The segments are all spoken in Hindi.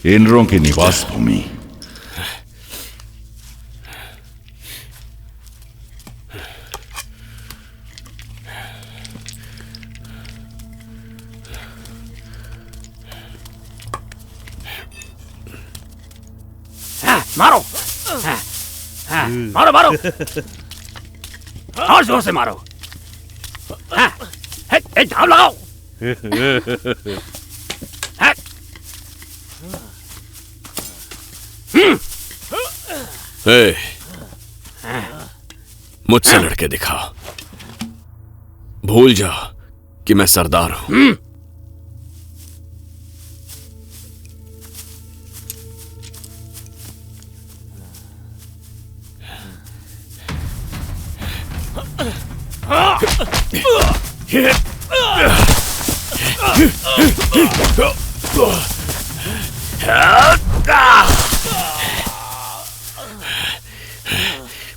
इंद्रों की निवास भूमि। मारो मारो मारो और जोर से मारो। झाप लगाओ। मुझसे लड़के दिखाओ। भूल जाओ कि मैं सरदार हूं।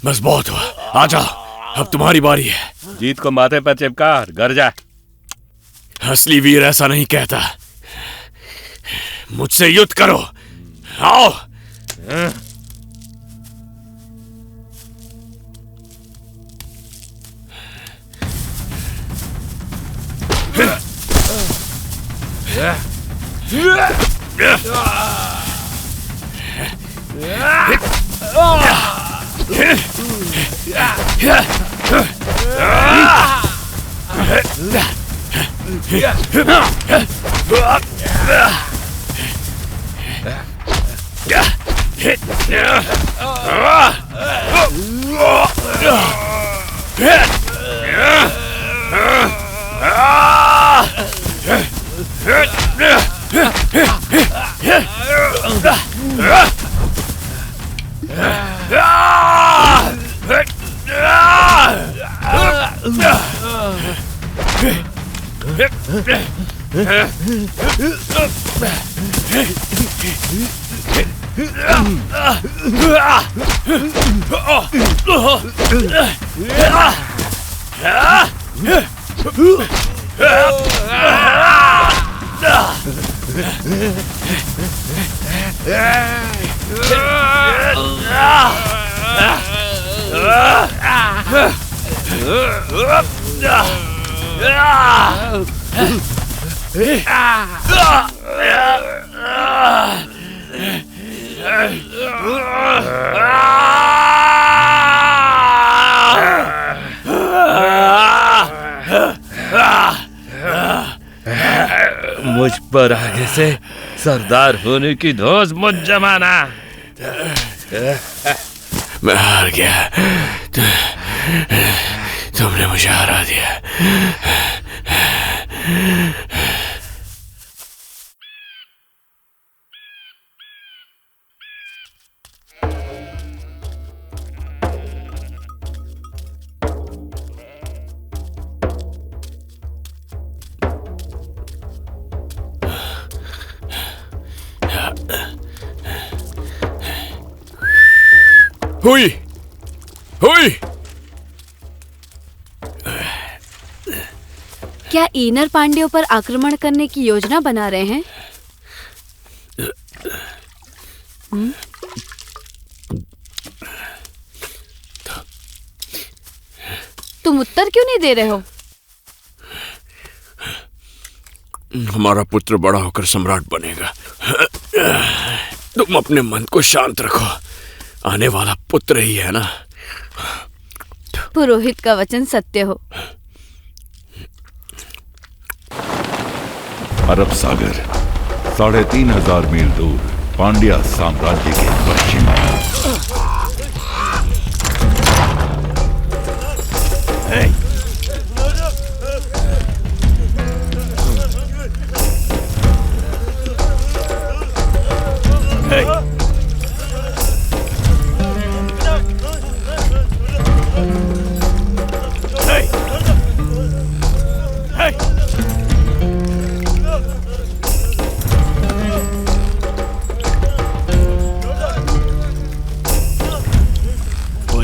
बस बहुत हुआ, आ जाओ, अब तुम्हारी बारी है। जीत को माथे पर चिपका घर जा। असली वीर ऐसा नहीं कहता। मुझसे युद्ध करो, आओ। मुझ पर आगे से सरदार होने की धौंस मत जमाना। मैं हार गया। तुमने मुझे हरा दिया। हुई हुई। क्या ईनर पांड्यों पर आक्रमण करने की योजना बना रहे हैं? तुम उत्तर क्यों नहीं दे रहे हो? हमारा पुत्र बड़ा होकर सम्राट बनेगा। तुम अपने मन को शांत रखो। आने वाला पुत्र ही है ना। पुरोहित का वचन सत्य हो। अरब सागर 3,500 मील दूर पांड्या साम्राज्य के पश्चिम में।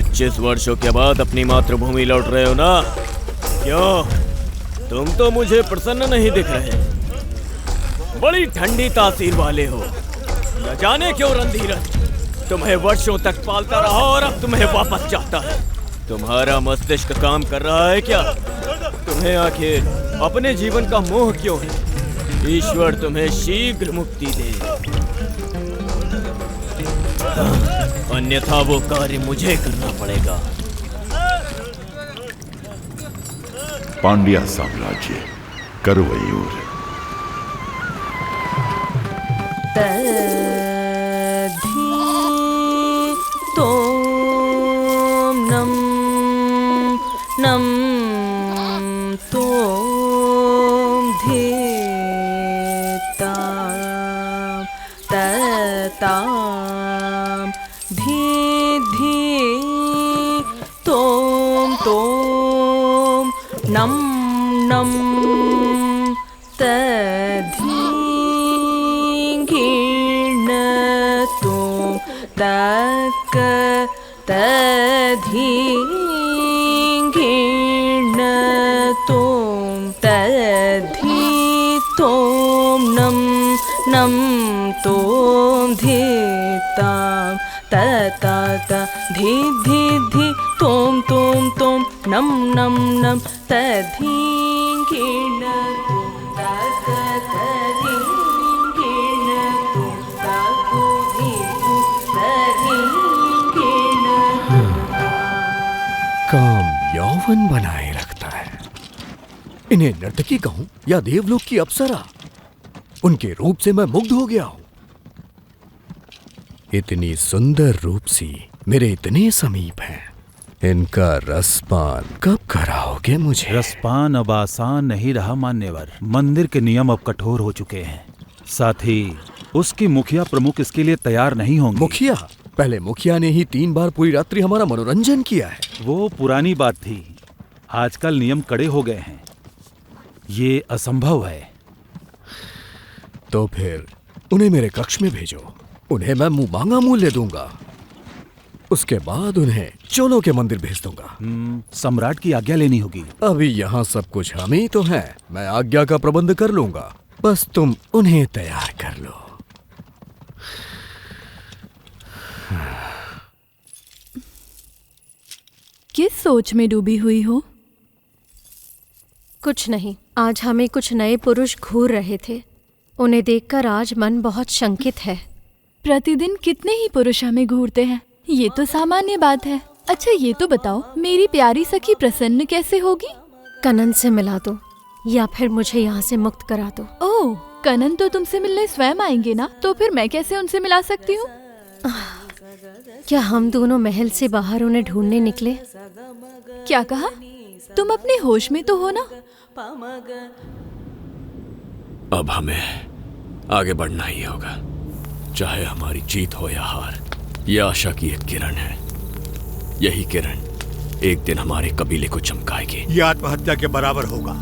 पच्चीस वर्षों के बाद अपनी मातृभूमि लौट रहे हो ना? क्यों? तुम तो मुझे प्रसन्न नहीं दिख रहे। बड़ी ठंडी तासीर वाले हो। न जाने क्यों रणधीरज तुम्हें वर्षों तक पालता रहा और अब तुम्हें वापस चाहता है। तुम्हारा मस्तिष्क काम कर रहा है क्या? तुम्हें आखिर अपने जीवन का मोह क्यों है? ईश्वर तुम्हें शीघ्र मुक्ति दे, अन्यथा वो कार्य मुझे करना पड़ेगा। पांड्या साम्राज्य करुवैयूर। काम यौवन बनाए रखता है। इन्हें नर्तकी कहूं या देवलोक की अप्सरा, उनके रूप से मैं मुग्ध हो गया हूं। इतनी सुंदर रूपसी मेरे इतने समीप हैं। इनका रसपान कब कराओगे मुझे? रसपान अब आसान नहीं रहा मान्यवर। मंदिर के नियम अब कठोर हो चुके हैं। साथ ही उसकी मुखिया प्रमुख इसके लिए तैयार नहीं होंगे। मुखिया? पहले मुखिया ने ही 3 बार पूरी रात्रि हमारा मनोरंजन किया है। वो पुरानी बात थी। आजकल नियम कड़े हो गए हैं। ये असंभव है। तो फिर उन्हें मेरे कक्ष में भेजो। उन्हें मैं मुंह मांगा मूल्य दूंगा। उसके बाद उन्हें चोलों के मंदिर भेज दूंगा। सम्राट की आज्ञा लेनी होगी। अभी यहाँ सब कुछ हम ही तो हैं। मैं आज्ञा का प्रबंध कर लूंगा, बस तुम उन्हें तैयार कर लो। किस सोच में डूबी हुई हो? कुछ नहीं, आज हमें कुछ नए पुरुष घूर रहे थे। उन्हें देखकर आज मन बहुत शंकित है। प्रतिदिन कितने ही पुरुष हमें घूरते हैं, ये तो सामान्य बात है। अच्छा ये तो बताओ, मेरी प्यारी सखी प्रसन्न कैसे होगी? कनन से मिला दो या फिर मुझे यहाँ से मुक्त करा दो। ओह, कनन तो तुमसे मिलने स्वयं आएंगे ना, तो फिर मैं कैसे उनसे मिला सकती हूँ? क्या हम दोनों महल से बाहर उन्हें ढूंढने निकले? क्या कहा? तुम अपने होश में तो हो ना? अब हमें आगे बढ़ना ही होगा, चाहे हमारी जीत हो या हार। यह आशा की एक किरण है। यही किरण एक दिन हमारे कबीले को चमकाएगी। ये आत्महत्या के बराबर होगा।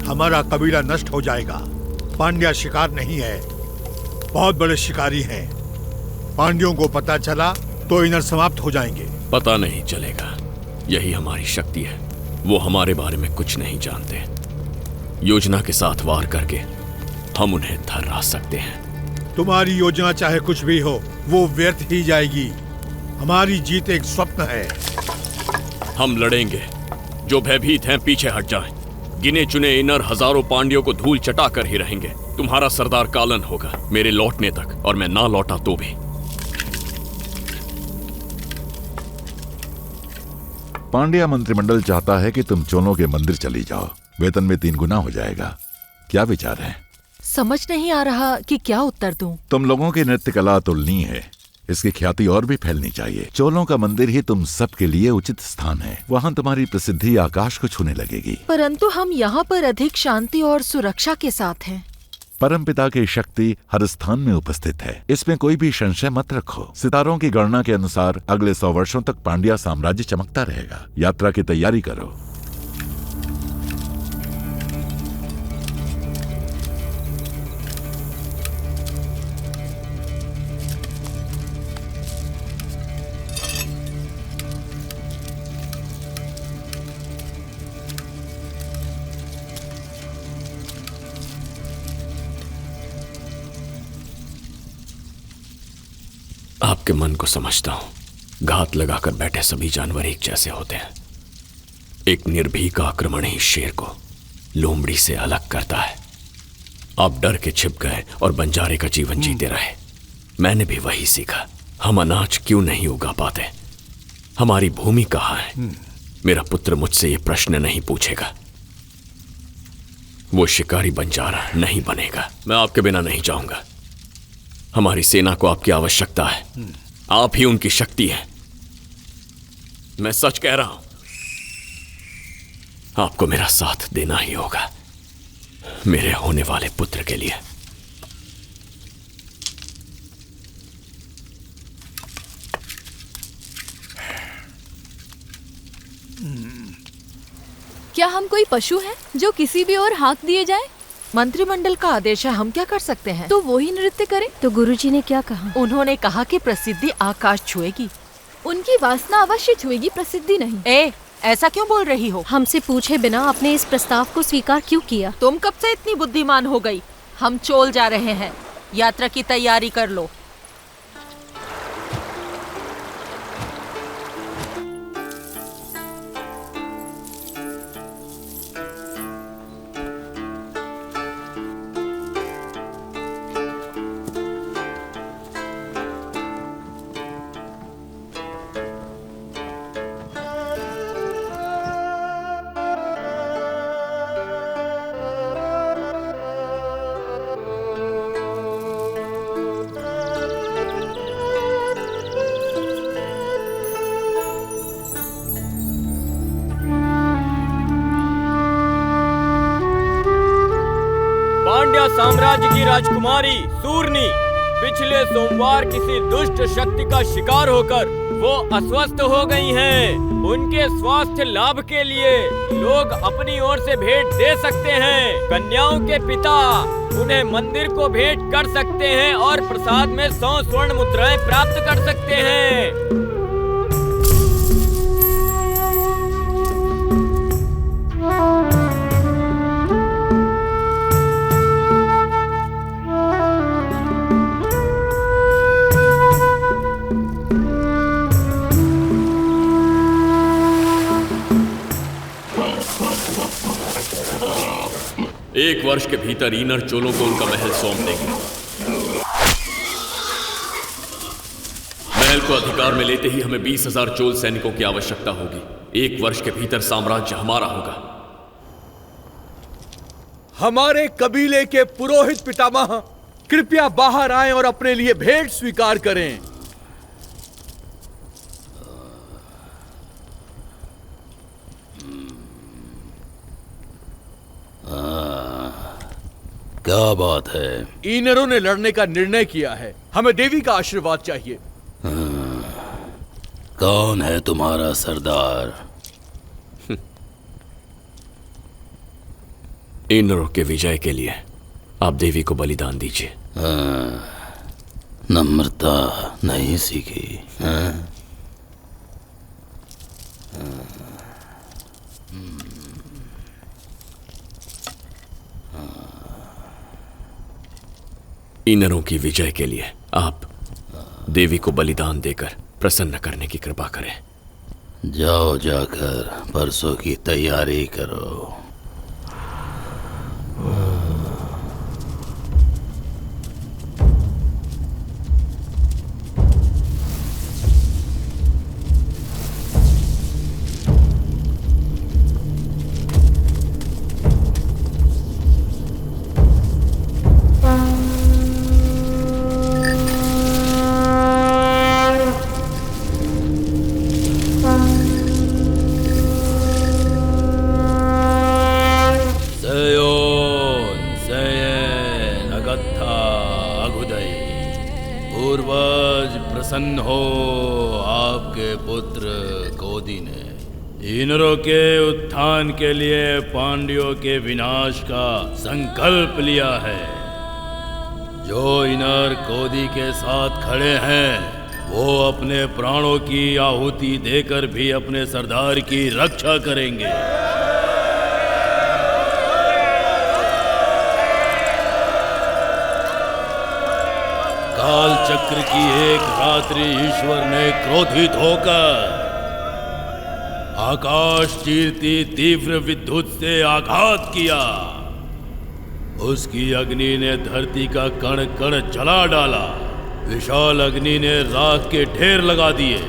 हमारा कबीला नष्ट हो जाएगा। पांड्या शिकार नहीं है, बहुत बड़े शिकारी हैं। पांड्यों को पता चला तो इनर समाप्त हो जाएंगे। पता नहीं चलेगा, यही हमारी शक्ति है। वो हमारे बारे में कुछ नहीं जानते। योजना के साथ वार करके हम उन्हें धर्रा सकते हैं। तुम्हारी योजना चाहे कुछ भी हो, वो व्यर्थ ही जाएगी। हमारी जीत एक स्वप्न है। हम लड़ेंगे। जो भयभीत हैं पीछे हट जाएं। गिने चुने इनर हजारों पांड्यों को धूल चटा कर ही रहेंगे। तुम्हारा सरदार कालन होगा मेरे लौटने तक, और मैं ना लौटा तो भी। पांड्या मंत्रिमंडल चाहता है कि तुम चोलों के मंदिर चली जाओ। वेतन में 3 गुना हो जाएगा। क्या विचार है? समझ नहीं आ रहा कि क्या उत्तर दूं। तुम लोगों की नृत्य कला अतुलनीय है। इसकी ख्याति और भी फैलनी चाहिए। चोलों का मंदिर ही तुम सबके लिए उचित स्थान है। वहाँ तुम्हारी प्रसिद्धि आकाश को छूने लगेगी। परंतु हम यहाँ पर अधिक शांति और सुरक्षा के साथ हैं। परमपिता की शक्ति हर स्थान में उपस्थित है, इसमें कोई भी संशय मत रखो। सितारों की गणना के अनुसार अगले 100 वर्षों तक पांड्या साम्राज्य चमकता रहेगा। यात्रा की तैयारी करो। आपके मन को समझता हूं। घात लगाकर बैठे सभी जानवर एक जैसे होते हैं। एक निर्भीक आक्रमण ही शेर को लोमड़ी से अलग करता है। आप डर के छिप गए और बंजारे का जीवन जीते रहे। मैंने भी वही सीखा। हम अनाज क्यों नहीं उगा पाते? हमारी भूमि कहाँ है? मेरा पुत्र मुझसे ये प्रश्न नहीं पूछेगा। वो शिकारी बंजारा नहीं बनेगा। मैं आपके बिना नहीं जाऊंगा। हमारी सेना को आपकी आवश्यकता है। आप ही उनकी शक्ति है। मैं सच कह रहा हूं। आपको मेरा साथ देना ही होगा, मेरे होने वाले पुत्र के लिए। क्या हम कोई पशु हैं जो किसी भी ओर हाँक दिए जाए? मंत्रिमंडल का आदेश है, हम क्या कर सकते हैं? तो वो ही नृत्य करें। तो गुरुजी ने क्या कहा? उन्होंने कहा कि प्रसिद्धि आकाश छुएगी। उनकी वासना अवश्य छुएगी, प्रसिद्धि नहीं। ऐसा क्यों बोल रही हो? हमसे पूछे बिना आपने इस प्रस्ताव को स्वीकार क्यों किया? तुम कब से इतनी बुद्धिमान हो गई? हम चोल जा रहे हैं, यात्रा की तैयारी कर लो। पांड्या साम्राज्य की राजकुमारी सूर्णी पिछले सोमवार किसी दुष्ट शक्ति का शिकार होकर वो अस्वस्थ हो गई हैं। उनके स्वास्थ्य लाभ के लिए लोग अपनी ओर से भेंट दे सकते हैं। कन्याओं के पिता उन्हें मंदिर को भेंट कर सकते हैं और प्रसाद में 100 स्वर्ण मुद्राएं प्राप्त कर सकते हैं। एक वर्ष के भीतर इनर चोलों को उनका महल सौंप देंगे। महल को अधिकार में लेते ही हमें 20,000 चोल सैनिकों की आवश्यकता होगी। एक वर्ष के भीतर साम्राज्य हमारा होगा। हमारे कबीले के पुरोहित पितामह कृपया बाहर आएं और अपने लिए भेंट स्वीकार करें। क्या बात है? इनरों ने लड़ने का निर्णय किया है। हमें देवी का आशीर्वाद चाहिए। कौन है तुम्हारा सरदार? इनरों के विजय के लिए आप देवी को बलिदान दीजिए। नम्रता नहीं सीखी। इनरों की विजय के लिए आप देवी को बलिदान देकर प्रसन्न करने की कृपा करें। जाओ, जाकर परसों की तैयारी करो। प्रसन्न हो, आपके पुत्र कोदी ने इनरों के उत्थान के लिए पांड्यों के विनाश का संकल्प लिया है। जो इनर कोदी के साथ खड़े हैं वो अपने प्राणों की आहुति देकर भी अपने सरदार की रक्षा करेंगे। काल चक्र की एक रात्रि ईश्वर ने क्रोधित होकर आकाश चीरती तीव्र विद्युत से आघात किया। उसकी अग्नि ने धरती का कण कण जला डाला। विशाल अग्नि ने राख के ढेर लगा दिए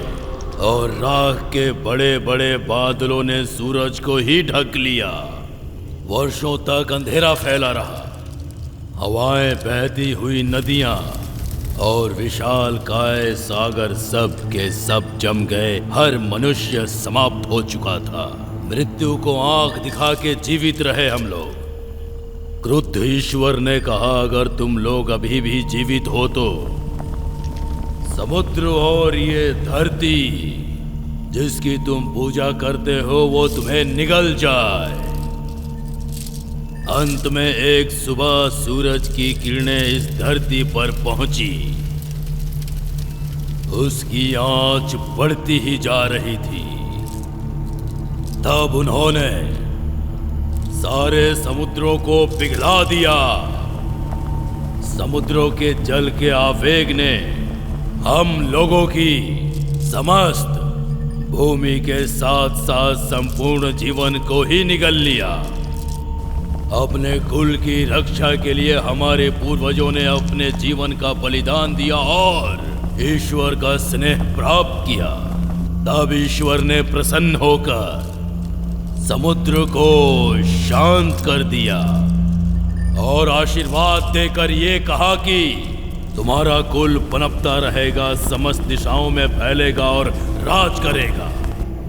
और राख के बड़े बड़े बादलों ने सूरज को ही ढक लिया। वर्षों तक अंधेरा फैला रहा। हवाएं बहती हुई नदियां और विशाल काय सागर सब के सब जम गए। हर मनुष्य समाप्त हो चुका था। मृत्यु को आंख दिखा के जीवित रहे हम लोग। क्रुद्ध ईश्वर ने कहा, अगर तुम लोग अभी भी जीवित हो तो समुद्र और ये धरती जिसकी तुम पूजा करते हो वो तुम्हें निगल जाए। अंत में एक सुबह सूरज की किरणें इस धरती पर पहुंची। उसकी आंच बढ़ती ही जा रही थी। तब उन्होंने सारे समुद्रों को पिघला दिया। समुद्रों के जल के आवेग ने हम लोगों की समस्त भूमि के साथ साथ संपूर्ण जीवन को ही निगल लिया। अपने कुल की रक्षा के लिए हमारे पूर्वजों ने अपने जीवन का बलिदान दिया और ईश्वर का स्नेह प्राप्त किया। तब ईश्वर ने प्रसन्न होकर समुद्र को शांत कर दिया और आशीर्वाद देकर ये कहा कि तुम्हारा कुल पनपता रहेगा, समस्त दिशाओं में फैलेगा और राज करेगा।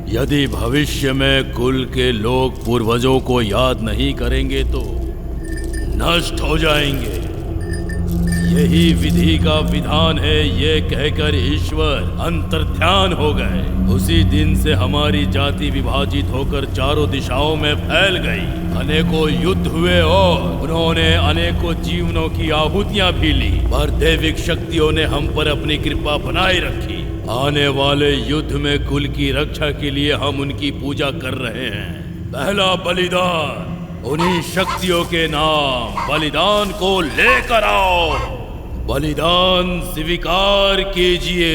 यदि भविष्य में कुल के लोग पूर्वजों को याद नहीं करेंगे तो नष्ट हो जाएंगे। यही विधि का विधान है, ये कहकर ईश्वर अंतर्ध्यान हो गए। उसी दिन से हमारी जाति विभाजित होकर चारों दिशाओं में फैल गई। अनेकों युद्ध हुए और उन्होंने अनेकों जीवनों की आहुतियां भी ली, पर दैविक शक्तियों ने हम पर अपनी कृपा बनाए रखी। आने वाले युद्ध में कुल की रक्षा के लिए हम उनकी पूजा कर रहे हैं। पहला बलिदान उन्हीं शक्तियों के नाम बलिदान को लेकर आओ। बलिदान स्वीकार कीजिए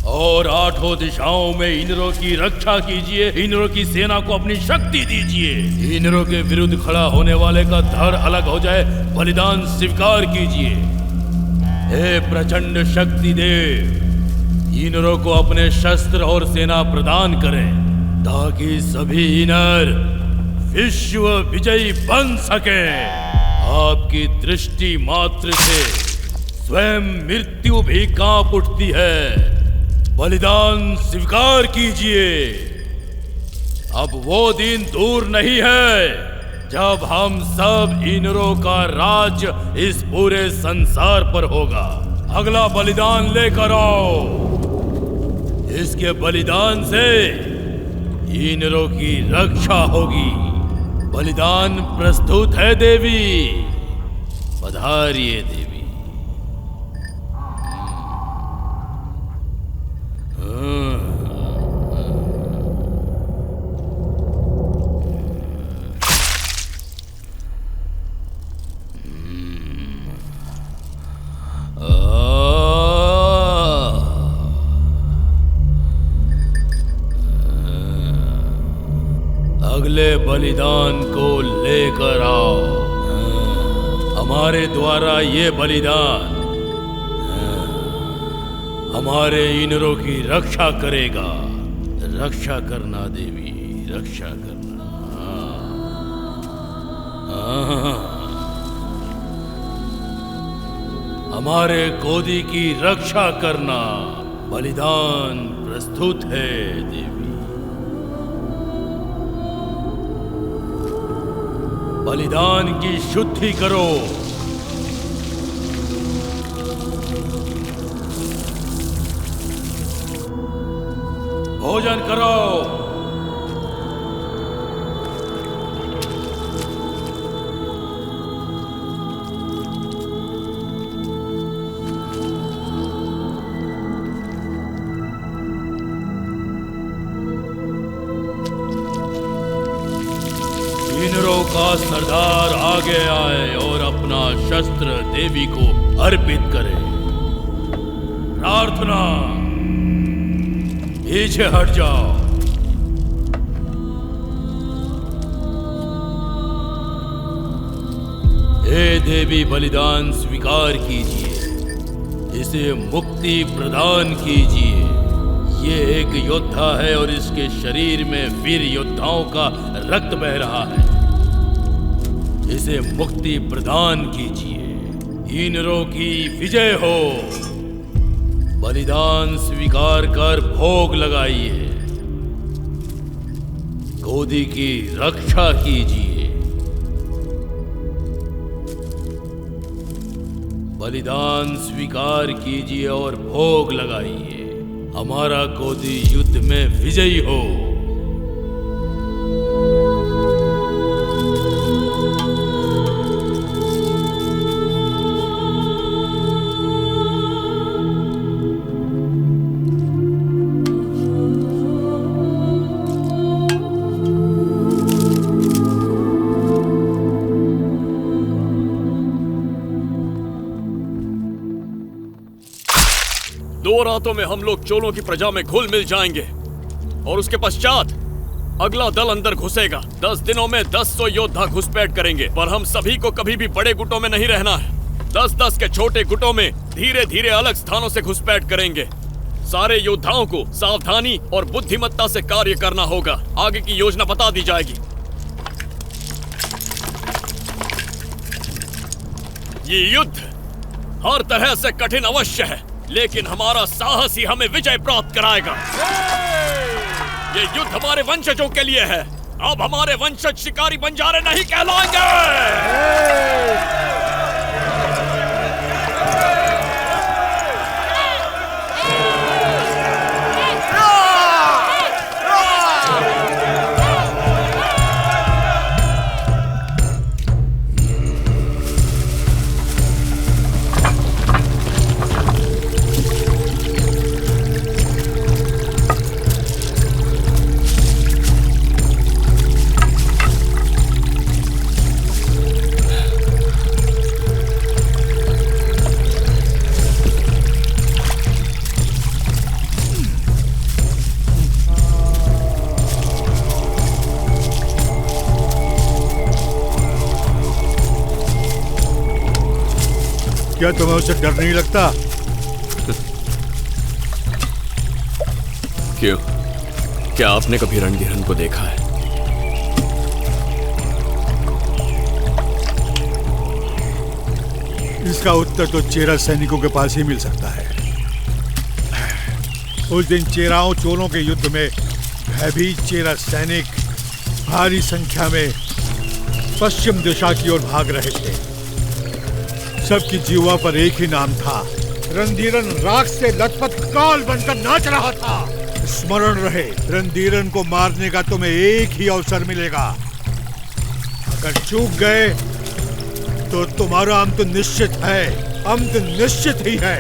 और आठों दिशाओं में इंद्रों की रक्षा कीजिए। इंद्रों की सेना को अपनी शक्ति दीजिए। इंद्रों के विरुद्ध खड़ा होने वाले का धड़ अलग हो जाए। बलिदान स्वीकार कीजिए। हे प्रचंड शक्ति देव, इंद्रों को अपने शस्त्र और सेना प्रदान करें ताकि सभी इंद्र विश्व विजयी बन सके। आपकी दृष्टि मात्र से स्वयं मृत्यु भी कांप उठती है। बलिदान स्वीकार कीजिए। अब वो दिन दूर नहीं है जब हम सब इंद्रों का राज इस पूरे संसार पर होगा। अगला बलिदान लेकर आओ। इसके बलिदान से इंद्रों की रक्षा होगी। बलिदान प्रस्तुत है देवी। पधारिए देवी। अगले बलिदान को लेकर आओ। हमारे द्वारा ये बलिदान हमारे इंद्रों की रक्षा करेगा। रक्षा करना देवी, रक्षा करना। हमारे कोदी की रक्षा करना। बलिदान प्रस्तुत है देवी। बलिदान की शुद्धि करो। भोजन करो। इंद्रों का सरदार आगे आए और अपना शस्त्र देवी को अर्पित करे। प्रार्थना। पीछे हट जाओ। हे देवी, बलिदान स्वीकार कीजिए। इसे मुक्ति प्रदान कीजिए। ये एक योद्धा है और इसके शरीर में वीर योद्धाओं का रक्त बह रहा है। इसे मुक्ति प्रदान कीजिए। इंद्रों की विजय हो। बलिदान स्वीकार कर भोग लगाइए। कोदी की रक्षा कीजिए। बलिदान स्वीकार कीजिए और भोग लगाइए। हमारा कोदी युद्ध में विजयी हो। दो रातों में हम लोग चोलों की प्रजा में घुल मिल जाएंगे और उसके पश्चात अगला दल अंदर घुसेगा। 10 दिनों में 10 योद्धा घुसपैठ करेंगे, पर हम सभी को कभी भी बड़े गुटों में नहीं रहना है। 10-10 के छोटे गुटों में धीरे धीरे अलग स्थानों से घुसपैठ करेंगे। सारे योद्धाओं को सावधानी और बुद्धिमत्ता से कार्य करना होगा। आगे की योजना बता दी जाएगी। ये युद्ध हर तरह से कठिन अवश्य है, लेकिन हमारा साहस ही हमें विजय प्राप्त कराएगा। ये युद्ध हमारे वंशजों के लिए है। अब हमारे वंशज शिकारी बंजारे नहीं कहलाएंगे। क्या तुम्हें उससे डर नहीं लगता? क्यों? क्या आपने कभी रणधीरन को देखा है? इसका उत्तर तो चेरा सैनिकों के पास ही मिल सकता है। उस दिन चेराओं चोलों के युद्ध में भयभीत चेरा सैनिक भारी संख्या में पश्चिम दिशा की ओर भाग रहे थे। सबकी जीवा पर एक ही नाम था, रणधीरन राख से लथपथ काल बनकर नाच रहा था। स्मरण रहे, रणधीरन को मारने का तुम्हें एक ही अवसर मिलेगा। अगर चूक गए तो तुम्हारा अंत निश्चित है, अंत निश्चित ही है।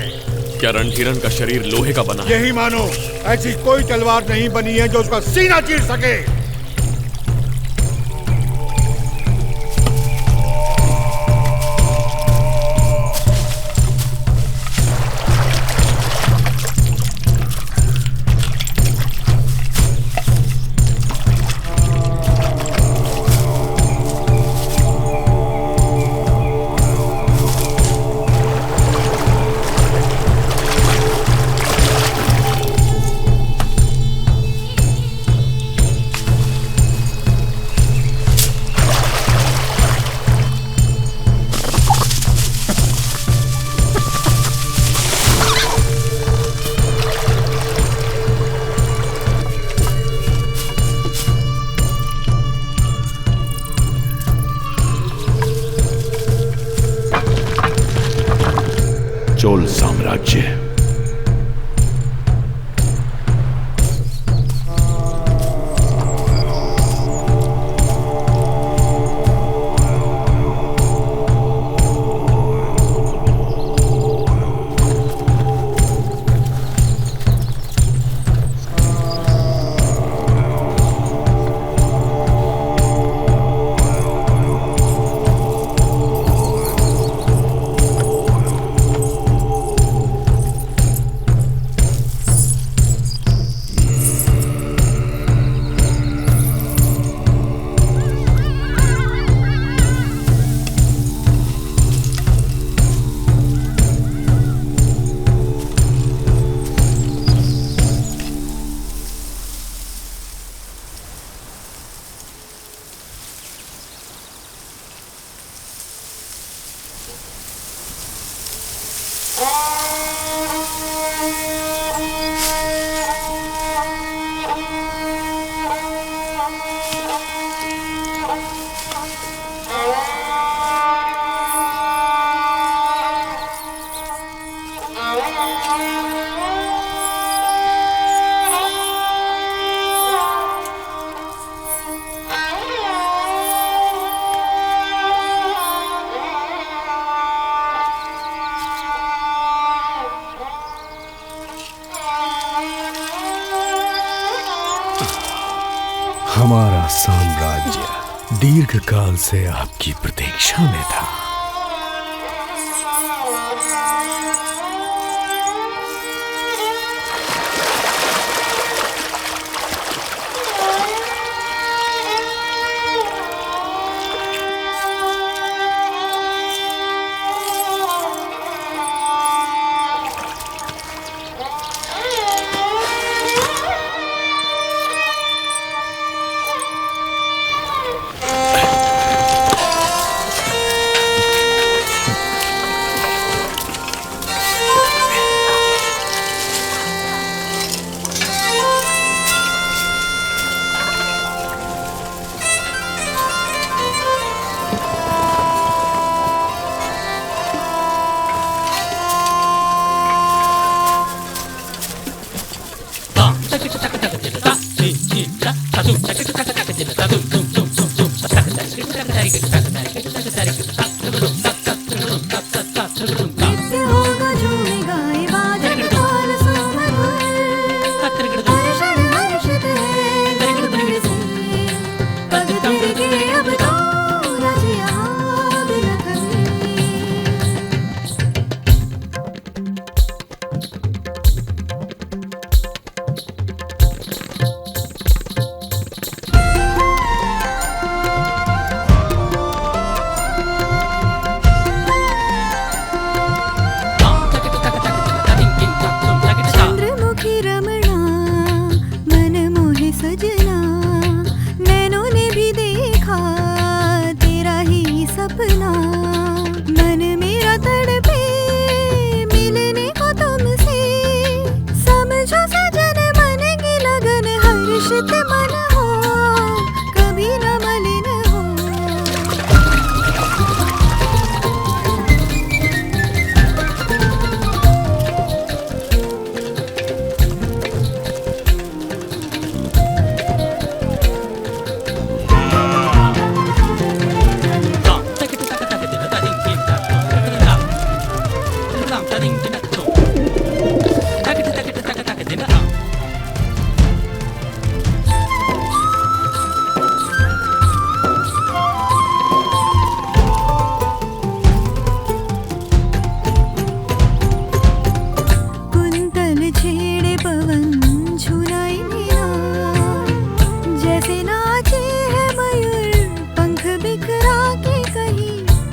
क्या रणधीरन का शरीर लोहे का बना है? यही मानो, ऐसी कोई तलवार नहीं बनी है जो उसका सीना चीर सके। चोल साम्राज्य। हमारा साम्राज्य दीर्घ काल से आपकी प्रतीक्षा में था।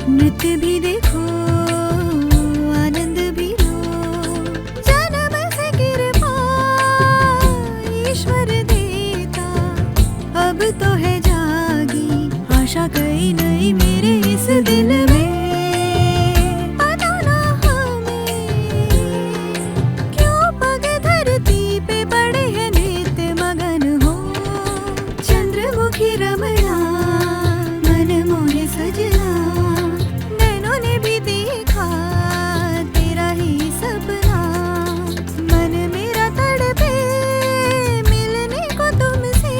नृत्य भी देखो, आनंद भी लो, जन्म से कृपा ईश्वर देता, अब तो है जागी आशा कई नई मेरे इस दिल में। पता ना हमें क्यों पग धरती पे पड़े हैं नित्य मगन हो, चंद्रमुखी रमणा मन मोहे सजना, नैनों ने भी देखा तेरा ही सपना, मन मेरा तड़पे मिलने को तुमसे,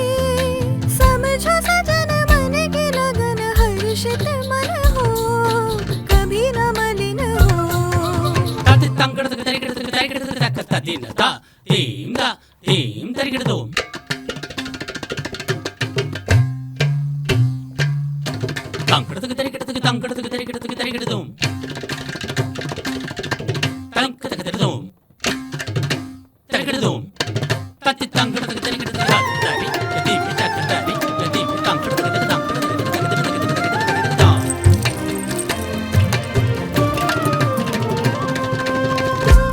समझो सजन मन की लगन हर्षित मन हो, कभी न मलिन हो।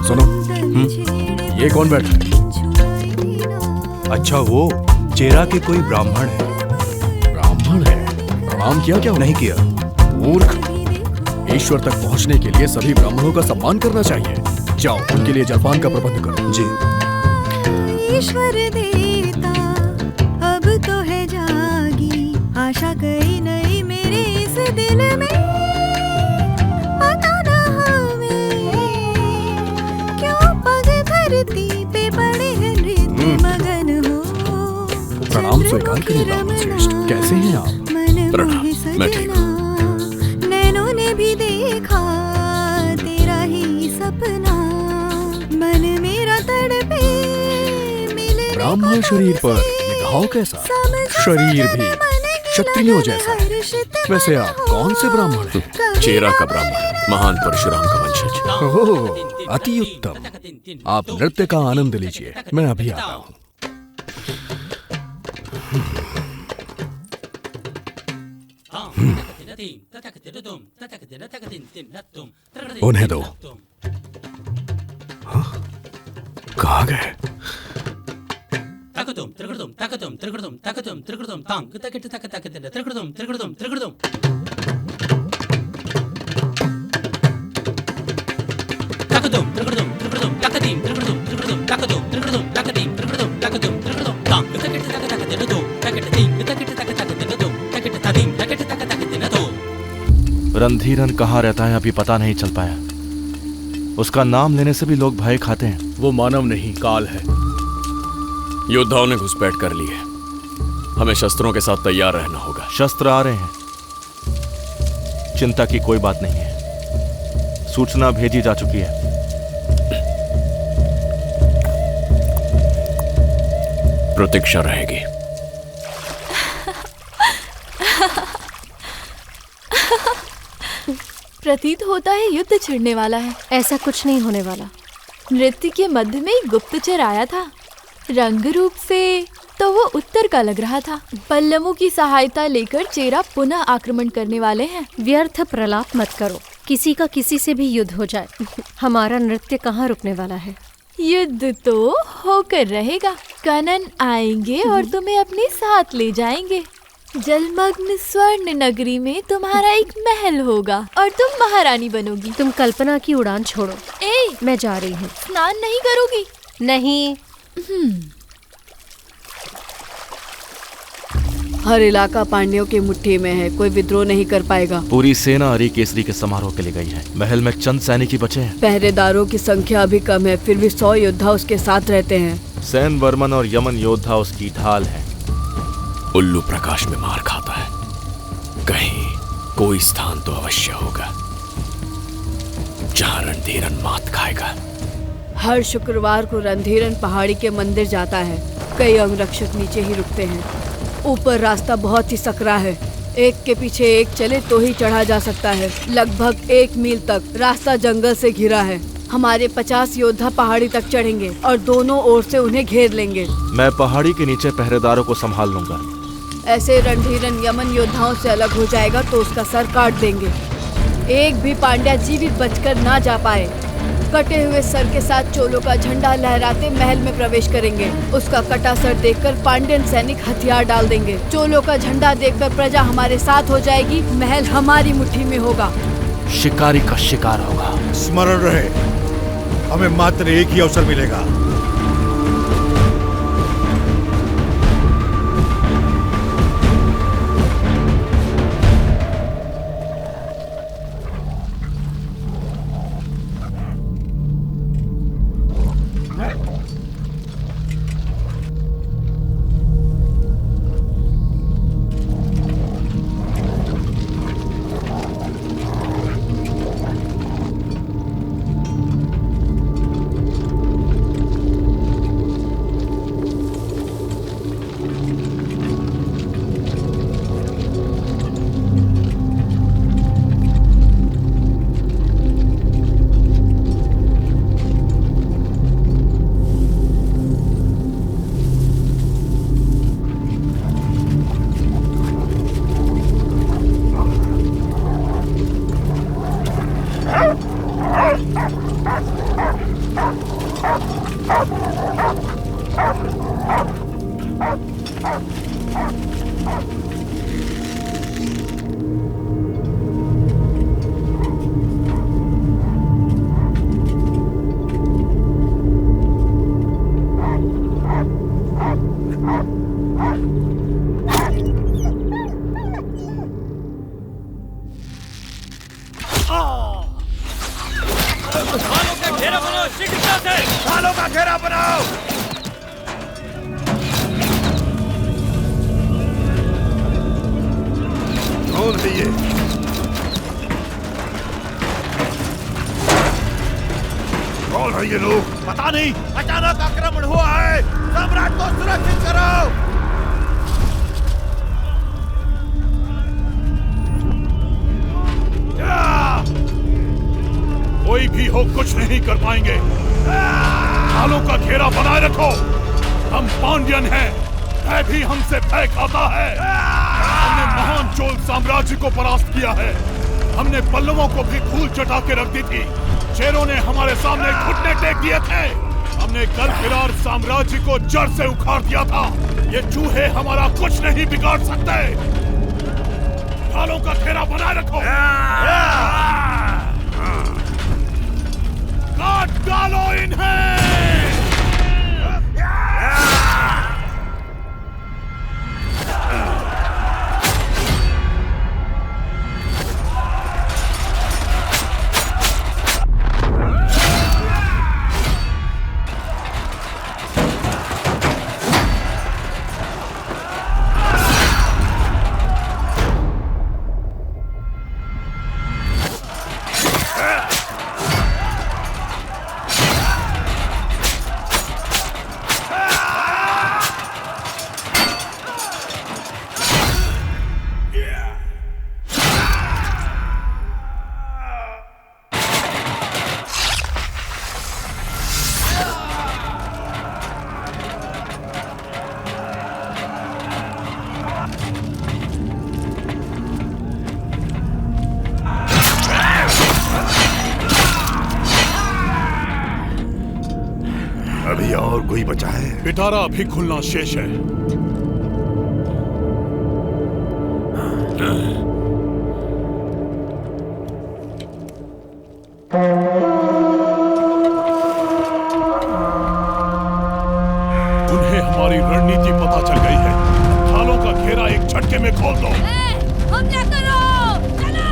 सुनो, ये कौन बैठा है? अच्छा, वो चेरा के कोई ब्राह्मण है। ब्राह्मण है? प्रणाम किया क्या? नहीं किया। मूर्ख, ईश्वर तक पहुंचने के लिए सभी ब्राह्मणों का सम्मान करना चाहिए। जाओ, उनके लिए जलपान का प्रबंध करो। जी। ईश्वर देता, अब तो है जागी आशा कई नई मेरे इस दिल में। पता ना हमें क्यों पग धरती पे पड़े हैं नृत्य मगन हो। प्रणाम स्वीकार करें ब्राह्मण श्रेष्ठ, कैसे हैं आप? प्रणाम, मैं ठीक हूँ। नैनों ने भी देखा तेरा ही सपना, मन मेरा तड़पे मिलने को ब्राह्मण शरीर पर ये घाव कैसा? शरीर भी क्षत्रियों जैसा। वैसे आप कौन से ब्राह्मण हैं? चेरा का ब्राह्मण, महान परशुराम का वंशज। ओह, अति उत्तम। आप नृत्य का आनंद लीजिए, मैं अभी आता हूँ। उन्हें दो। हाँ? कहाँ गए? रणधीरन कहाँ रहता है अभी पता नहीं चल पाया। उसका नाम लेने से भी लोग भय खाते हैं। वो मानव नहीं, काल है। योद्धाओं ने घुसपैठ कर ली है, हमें शस्त्रों के साथ तैयार रहना होगा। शस्त्र आ रहे हैं, चिंता की कोई बात नहीं है। सूचना भेजी जा चुकी है। प्रतीक्षा रहेगी। प्रतीत होता है युद्ध छिड़ने वाला है। ऐसा कुछ नहीं होने वाला। नृत्य के मध्य में एक गुप्तचर आया था। रंग रूप से तो वो उत्तर का लग रहा था। पल्लवों की सहायता लेकर चेरा पुनः आक्रमण करने वाले हैं। व्यर्थ प्रलाप मत करो, किसी का किसी से भी युद्ध हो जाए, हमारा नृत्य कहाँ रुकने वाला है। युद्ध तो होकर रहेगा। कनन आएंगे और तुम्हें अपने साथ ले जाएंगे। जलमग्न स्वर्ण नगरी में तुम्हारा एक महल होगा और तुम महारानी बनोगी। तुम कल्पना की उड़ान छोड़ो। मैं जा रही हूँ। स्नान नहीं करोगी? नहीं। हर इलाका पांड्यों की मुट्ठी में है, कोई विद्रोह नहीं कर पाएगा। पूरी सेना हरी केसरी के समारोह के लिए गई है। महल में चंद सैनिक ही बचे हैं। पहरेदारों की संख्या अभी कम है, फिर भी 100 योद्धा उसके साथ रहते हैं। सैन वर्मन और यमन योद्धा उसकी ढाल है। उल्लू प्रकाश में मार खाता है, कहीं कोई स्थान तो अवश्य होगा जहां रणधीरन मात खाएगा। हर शुक्रवार को रणधीरन पहाड़ी के मंदिर जाता है। कई अंगरक्षक नीचे ही रुकते हैं। ऊपर रास्ता बहुत ही सकरा है, एक के पीछे एक चले तो ही चढ़ा जा सकता है। लगभग 1 मील तक रास्ता जंगल से घिरा है। हमारे 50 योद्धा पहाड़ी तक चढ़ेंगे और दोनों ओर से उन्हें घेर लेंगे। मैं पहाड़ी के नीचे पहरेदारों को संभाल लूंगा। ऐसे रणधीरन यमन योद्धाओं से अलग हो जाएगा तो उसका सर काट देंगे। एक भी पांड्या जीवित बचकर ना जा पाए। कटे हुए सर के साथ चोलों का झंडा लहराते महल में प्रवेश करेंगे। उसका कटा सर देखकर पांड्यन सैनिक हथियार डाल देंगे। चोलों का झंडा देखकर प्रजा हमारे साथ हो जाएगी। महल हमारी मुट्ठी में होगा। शिकारी का शिकार होगा। स्मरण रहे, हमें मात्र एक ही अवसर मिलेगा। कौन है ये लोग? पता नहीं, अचानक आक्रमण हुआ है। सम्राट को सुरक्षित करो। कोई भी हो कुछ नहीं कर पाएंगे। ढालों का घेरा बनाए रखो। हम पांड्यन हैं, भय भी हमसे भय खाता है। हमने महान चोल साम्राज्य को परास्त किया है। हमने पल्लवों को भी धूल चटा के रख दी थी। शेरों ने हमारे सामने घुटने टेक दिए थे। हमने गलफिरार साम्राज्य को जड़ से उखाड़ दिया था। ये चूहे हमारा कुछ नहीं बिगाड़ सकते। ढालों का घेरा बनाए रखो। काट डालो इन्हें। अभी और कोई बचा है? पिटारा अभी खुलना शेष है। उन्हें हमारी रणनीति पता चल गई है। ढालों का घेरा एक झटके में खोल दो। हमला करो, चलो।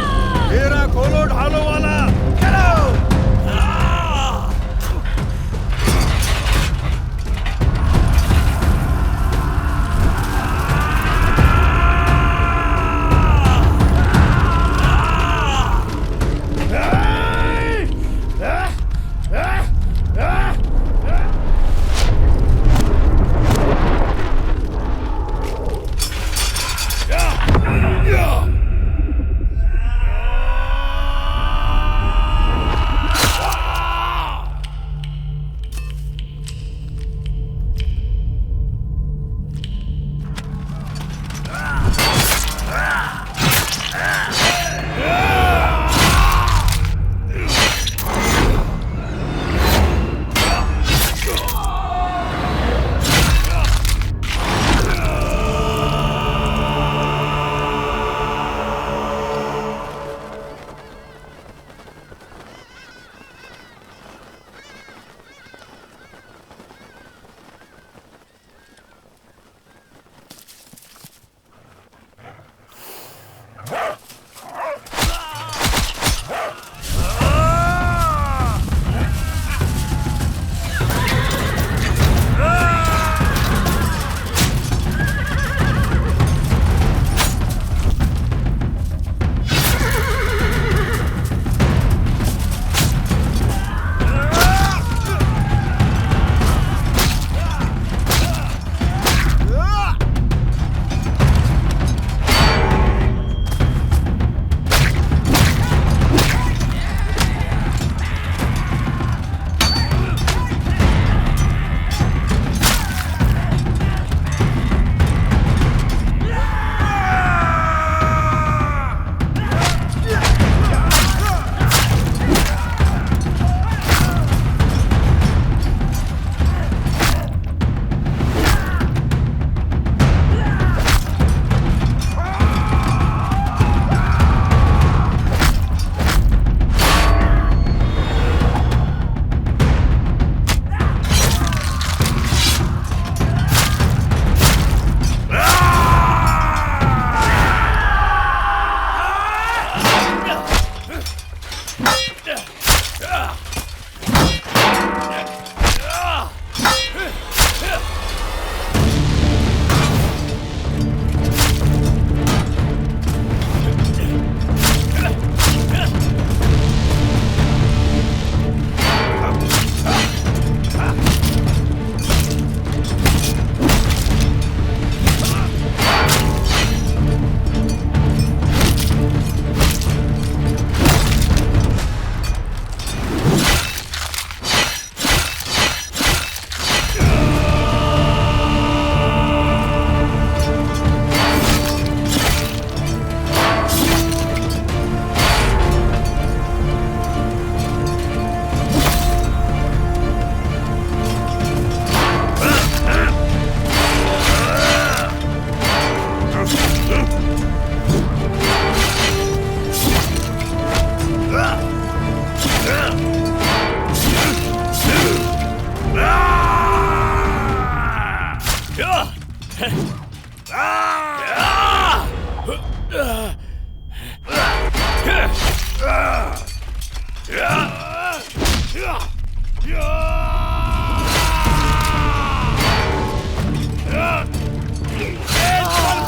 घेरा खोलो ढालों वाला, चलो।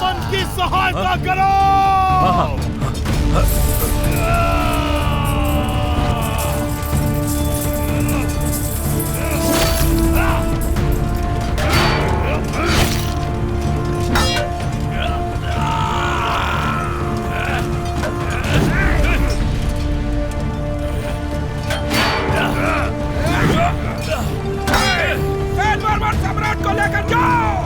मन की सहायता करो। सम्राट को लेकर जाओ।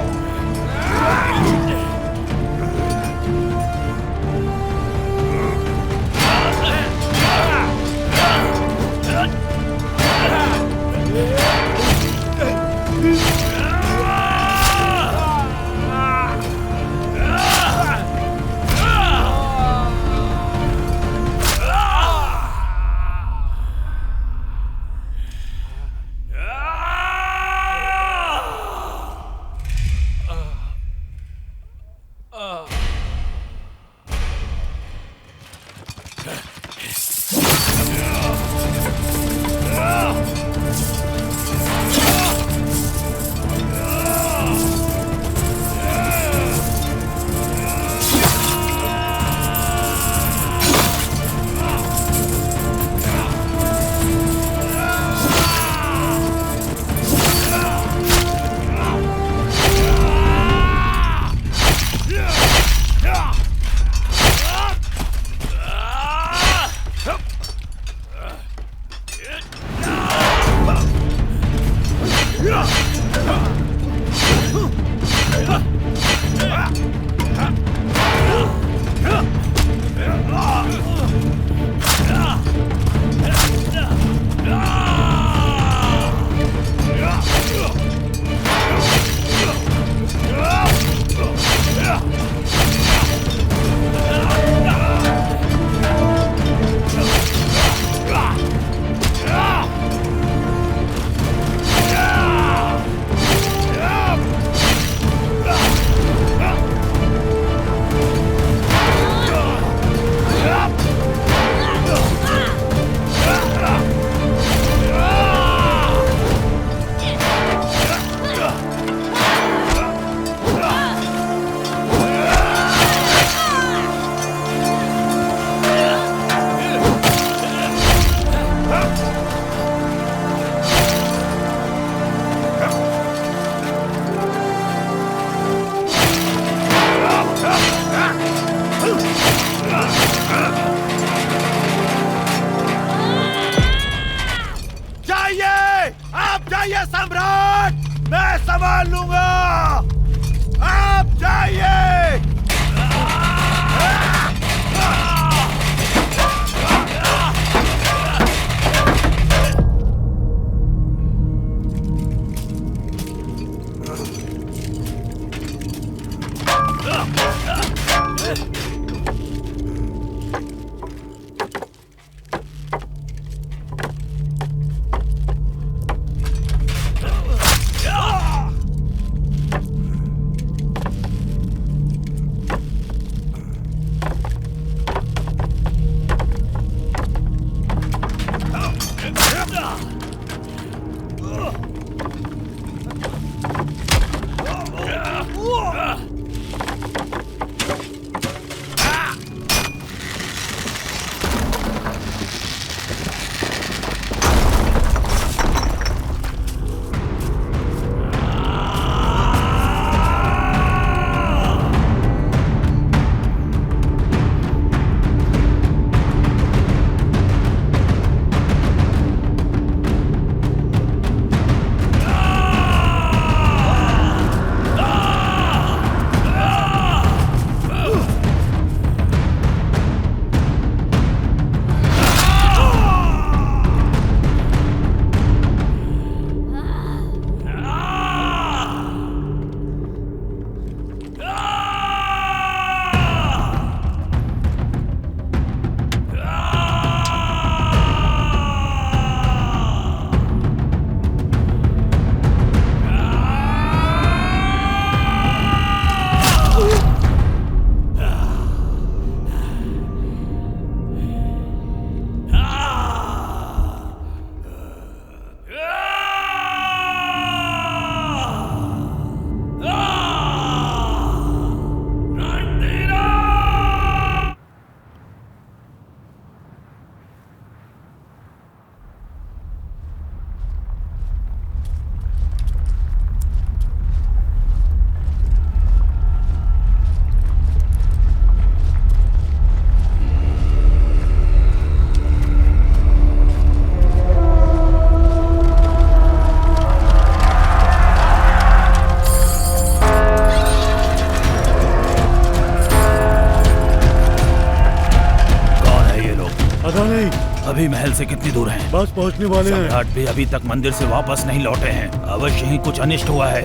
पता नहीं। अभी महल से कितनी दूर हैं? बस पहुंचने वाले हैं। सम्राट भी अभी तक मंदिर से वापस नहीं लौटे हैं। अवश्य ही कुछ अनिष्ट हुआ है।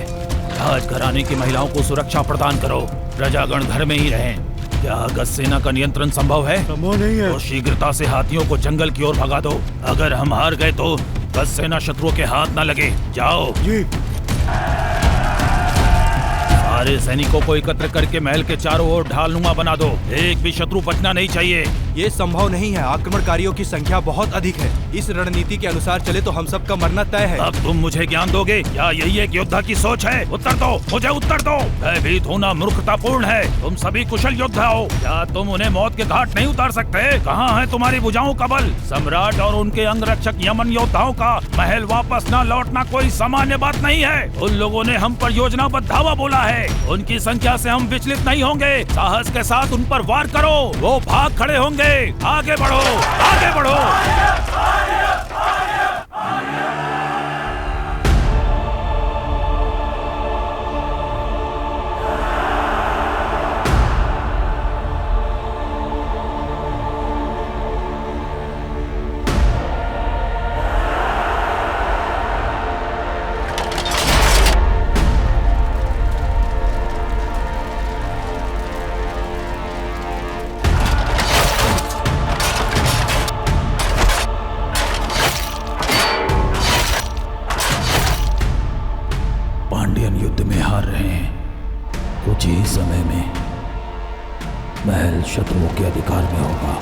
राजघराने की महिलाओं को सुरक्षा प्रदान करो। प्रजागण घर में ही रहें। क्या अगस्त सेना का नियंत्रण संभव है? संभव नहीं है। तो शीघ्रता से हाथियों को जंगल की ओर भगा दो। अगर हम हार गए तो अगस्त सेना शत्रुओं के हाथ न लगे। जाओ जी। सारे सैनिकों को एकत्र करके महल के चारों ओर ढालनुमा बना दो। एक भी शत्रु बचना नहीं चाहिए। ये संभव नहीं है। आक्रमणकारियों की संख्या बहुत अधिक है। इस रणनीति के अनुसार चले तो हम सबका मरना तय है। अब तुम मुझे ज्ञान दोगे? क्या यही एक योद्धा की सोच है? उत्तर दो, मुझे उत्तर दो। भयभीत होना मूर्खतापूर्ण है। तुम सभी कुशल योद्धा हो। क्या तुम उन्हें मौत के घाट नहीं उतार सकते? कहाँ है तुम्हारी भुजाओं का बल? सम्राट और उनके अंगरक्षक यमन योद्धाओं का महल वापस न लौटना कोई सामान्य बात नहीं है। उन लोगों ने हम पर योजनाबद्ध धावा बोला है। उनकी संख्या से हम विचलित नहीं होंगे। साहस के साथ उन पर वार करो। वो भाग खड़े होंगे। आगे बढ़ो, आगे बढ़ो। पांड्यन युद्ध में हार रहे हैं। कुछ ही समय में महल शत्रुओं के अधिकार में होगा।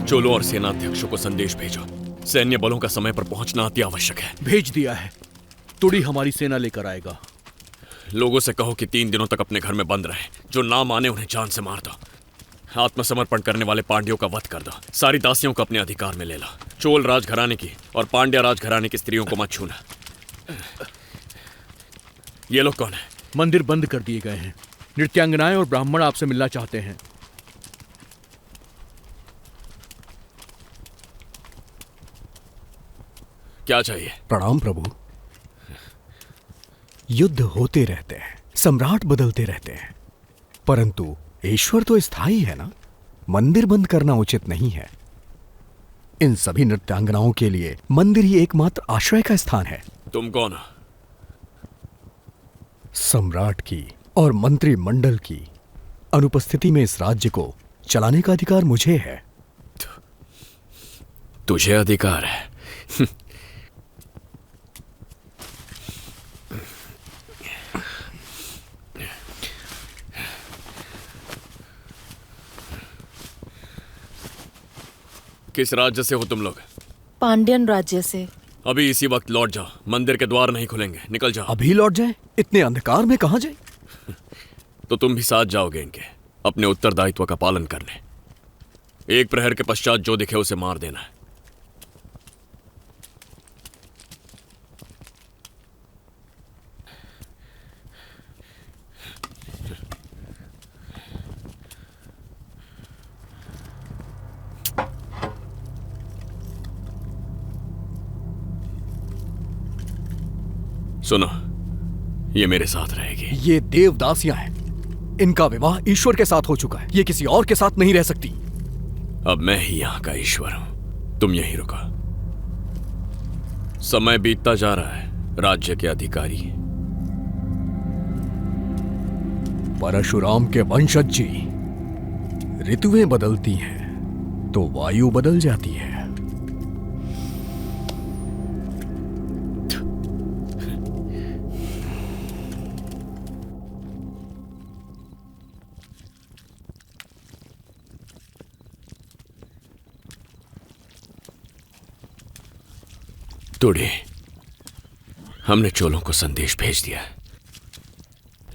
चोलों और सेनाध्यक्षों को संदेश भेजो। सैन्य बलों का समय पर पहुंचना अति आवश्यक है। भेज दिया है। तुड़ी हमारी सेना लेकर आएगा। लोगों से कहो कि 3 दिनों तक अपने घर में बंद रहे। जो ना माने उन्हें जान से मार दो। आत्मसमर्पण करने वाले पांड्यों का वध कर दो। सारी दासियों को अपने अधिकार में ले लो। चोल राजघराने की और पांड्या राजघराने की स्त्रियों को मत छूना। ये लोग कौन है? मंदिर बंद कर दिए गए हैं। नृत्यांगनाएं और ब्राह्मण आपसे मिलना चाहते हैं। क्या चाहिए? प्रणाम प्रभु। युद्ध होते रहते हैं, सम्राट बदलते रहते हैं, परंतु ईश्वर तो स्थायी है ना। मंदिर बंद करना उचित नहीं है। इन सभी नृत्यांगनाओं के लिए मंदिर ही एकमात्र आश्रय का स्थान है। तुम कौन हो? सम्राट की और मंत्रिमंडल की अनुपस्थिति में इस राज्य को चलाने का अधिकार मुझे है। तुझे अधिकार है? किस राज्य से हो तुम लोग? पांड्यन राज्य से। अभी इसी वक्त लौट जाओ, मंदिर के द्वार नहीं खुलेंगे। निकल जाओ। अभी लौट जाए? इतने अंधकार में कहां जाए? तो तुम भी साथ जाओगे इनके, अपने उत्तरदायित्व का पालन करने। एक प्रहर के पश्चात जो दिखे उसे मार देना है। सुनो, ये मेरे साथ रहेगी। ये देवदासियां हैं। इनका विवाह ईश्वर के साथ हो चुका है। ये किसी और के साथ नहीं रह सकती। अब मैं ही यहां का ईश्वर हूं। तुम यहीं रुको। समय बीतता जा रहा है। राज्य के अधिकारी परशुराम के वंशज जी, ऋतुएं बदलती हैं तो वायु बदल जाती है। तुड़े, हमने चोलों को संदेश भेज दिया,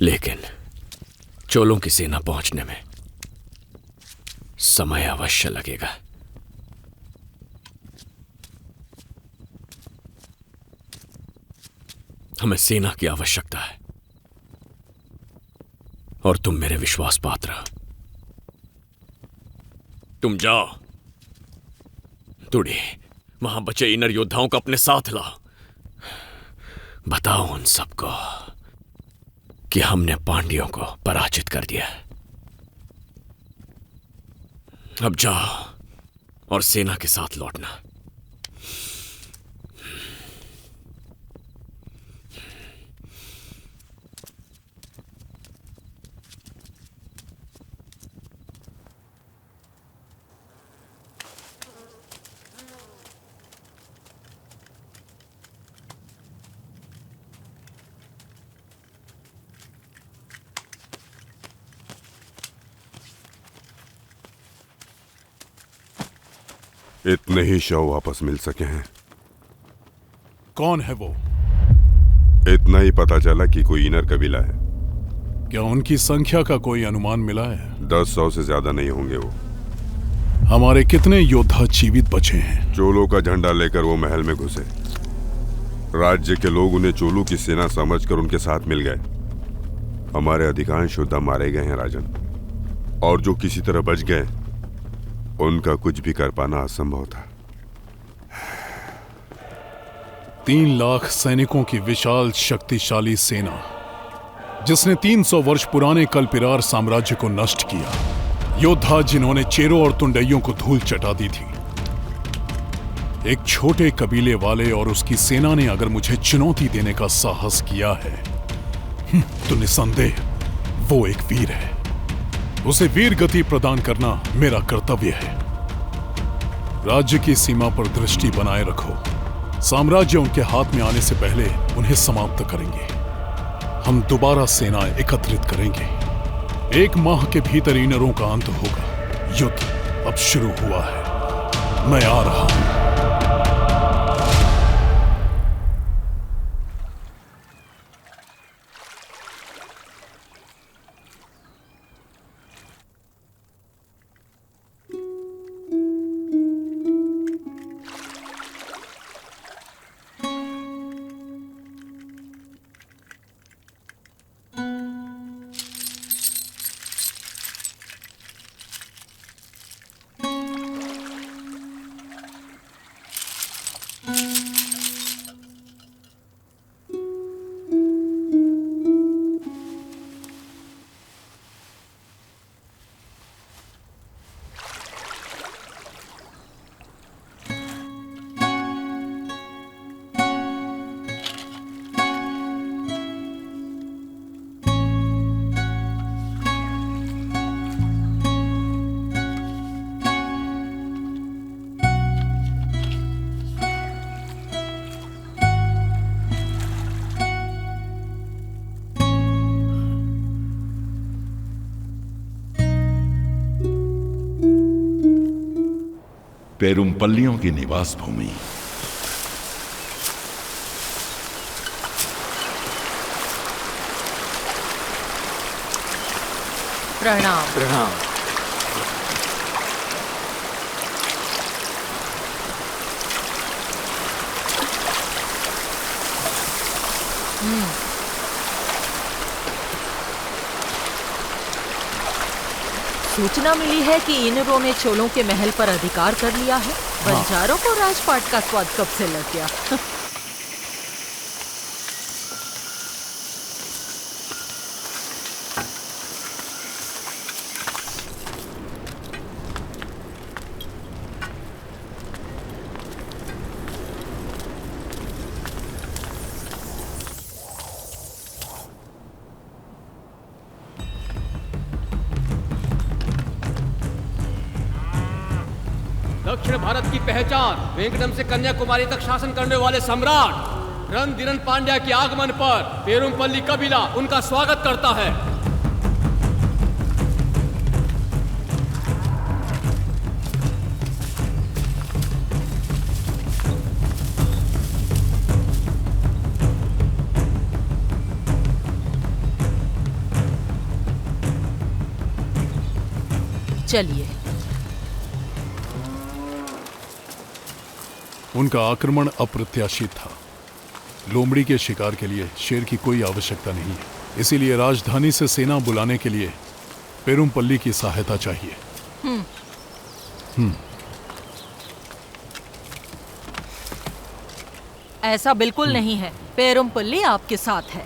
लेकिन चोलों की सेना पहुंचने में समय अवश्य लगेगा। हमें सेना की आवश्यकता है और तुम मेरे विश्वास पात्र हो। तुम जाओ तुड़े, वहां बचे इनर योद्धाओं को अपने साथ लाओ। बताओ उन सबको कि हमने पांड्यों को पराजित कर दिया। अब जाओ और सेना के साथ लौटना। इतने ही शव वापस मिल सके हैं। कौन है वो? इतना ही पता चला कि कोई इनर कबीला है। क्या उनकी संख्या का कोई अनुमान मिला है? 10-100 से ज्यादा नहीं होंगे वो। हमारे कितने योद्धा जीवित बचे हैं? चोलों का झंडा लेकर वो महल में घुसे। राज्य के लोग उन्हें चोलों की सेना समझकर उनके साथ मिल गए। हमारे अधिकांश योद्धा मारे गए हैं राजन, और जो किसी तरह बच गए उनका कुछ भी कर पाना असंभव था। 3 लाख सैनिकों की विशाल शक्तिशाली सेना, जिसने 300 वर्ष पुराने कल्पिरार साम्राज्य को नष्ट किया। योद्धा जिन्होंने चेरों और तुंडइयों को धूल चटा दी थी। एक छोटे कबीले वाले और उसकी सेना ने अगर मुझे चुनौती देने का साहस किया है तो निसंदेह वो एक वीर है। उसे वीर गति प्रदान करना मेरा कर्तव्य है। राज्य की सीमा पर दृष्टि बनाए रखो। साम्राज्य उनके हाथ में आने से पहले उन्हें समाप्त करेंगे। हम दोबारा सेनाएं एकत्रित करेंगे। 1 माह के भीतर इनरों का अंत होगा। युद्ध अब शुरू हुआ है। मैं आ रहा हूं। पेरुमपल्लियों की निवास भूमि। प्रणाम। प्रणाम। सूचना मिली है कि इनरों ने चोलों के महल पर अधिकार कर लिया है। बंजारों को राजपाट का स्वाद कब से लग गया? दक्षिण भारत की पहचान, वेंकटम से कन्याकुमारी तक शासन करने वाले सम्राट रणधीरन पांड्या के आगमन पर पेरुमपल्ली कबीला उनका स्वागत करता है। चलिए। उनका आक्रमण अप्रत्याशित था। लोमड़ी के शिकार के लिए शेर की कोई आवश्यकता नहीं है, इसीलिए राजधानी से सेना बुलाने के लिए पेरुमपल्ली की सहायता चाहिए। ऐसा बिल्कुल नहीं है। पेरुमपल्ली आपके साथ है।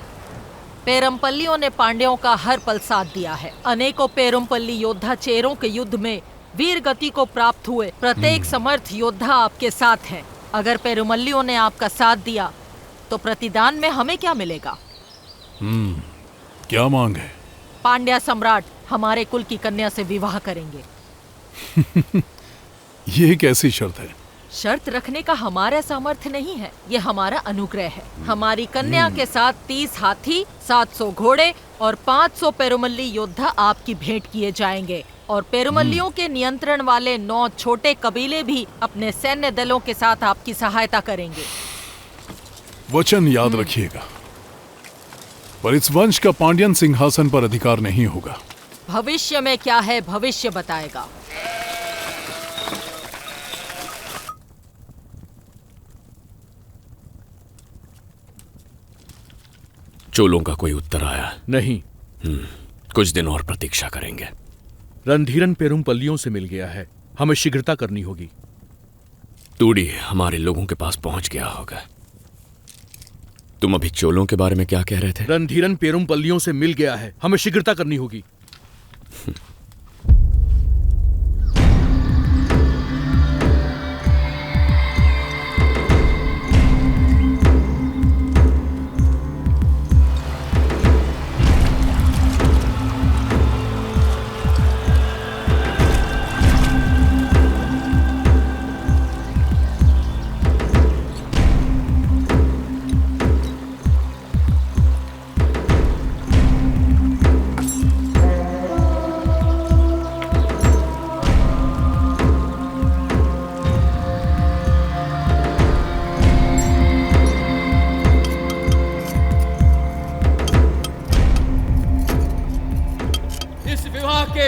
पेरुमपल्लियों ने पांड्यों का हर पल साथ दिया है। अनेकों पेरुमपल्ली योद्धा चेरों के युद्ध में वीर गति को प्राप्त हुए। प्रत्येक समर्थ योद्धा आपके साथ है। अगर पेरुमल्लियों ने आपका साथ दिया तो प्रतिदान में हमें क्या मिलेगा? क्या मांग है? पांड्या सम्राट हमारे कुल की कन्या से विवाह करेंगे। ये कैसी शर्त है? शर्त रखने का हमारा सामर्थ्य नहीं है, ये हमारा अनुग्रह है। हमारी कन्या के साथ 30 हाथी, 700 घोड़े और 500 पेरुमल्ली योद्धा आपकी भेंट किए जाएंगे। और पेरुमल्लियों के नियंत्रण वाले 9 छोटे कबीले भी अपने सैन्य दलों के साथ आपकी सहायता करेंगे। वचन याद रखिएगा, पर इस वंश का पांड्यन सिंहासन पर अधिकार नहीं होगा। भविष्य में क्या है, भविष्य बताएगा। चोलों का कोई उत्तर आया नहीं। कुछ दिन और प्रतीक्षा करेंगे। रणधीरन पेरुमपल्लियों से मिल गया है, हमें शीघ्रता करनी होगी। तूड़ी हमारे लोगों के पास पहुंच गया होगा। तुम अभी चोलों के बारे में क्या कह रहे थे? रणधीरन पेरुमपल्लियों से मिल गया है, हमें शीघ्रता करनी होगी।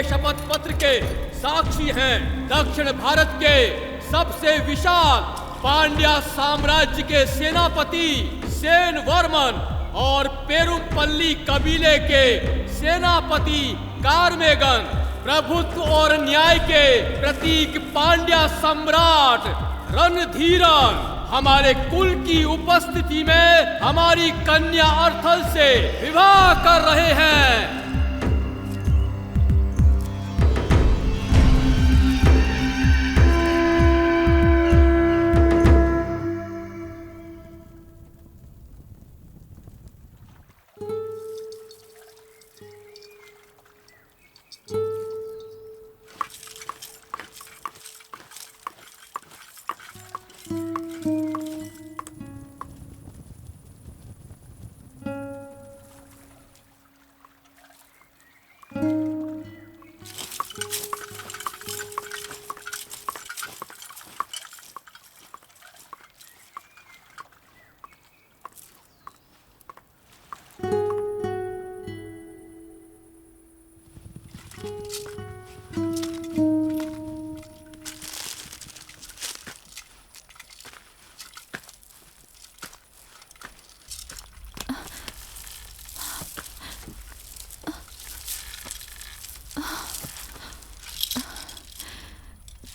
शपथ पत्र के साक्षी हैं दक्षिण भारत के सबसे विशाल पांड्या साम्राज्य के सेनापति सेन वर्मन और पेरुमपल्ली कबीले के सेनापति कार्मेगन, प्रभुत्व और न्याय के प्रतीक पांड्या सम्राट रणधीरन हमारे कुल की उपस्थिति में हमारी कन्या अर्थल से विवाह कर रहे हैं।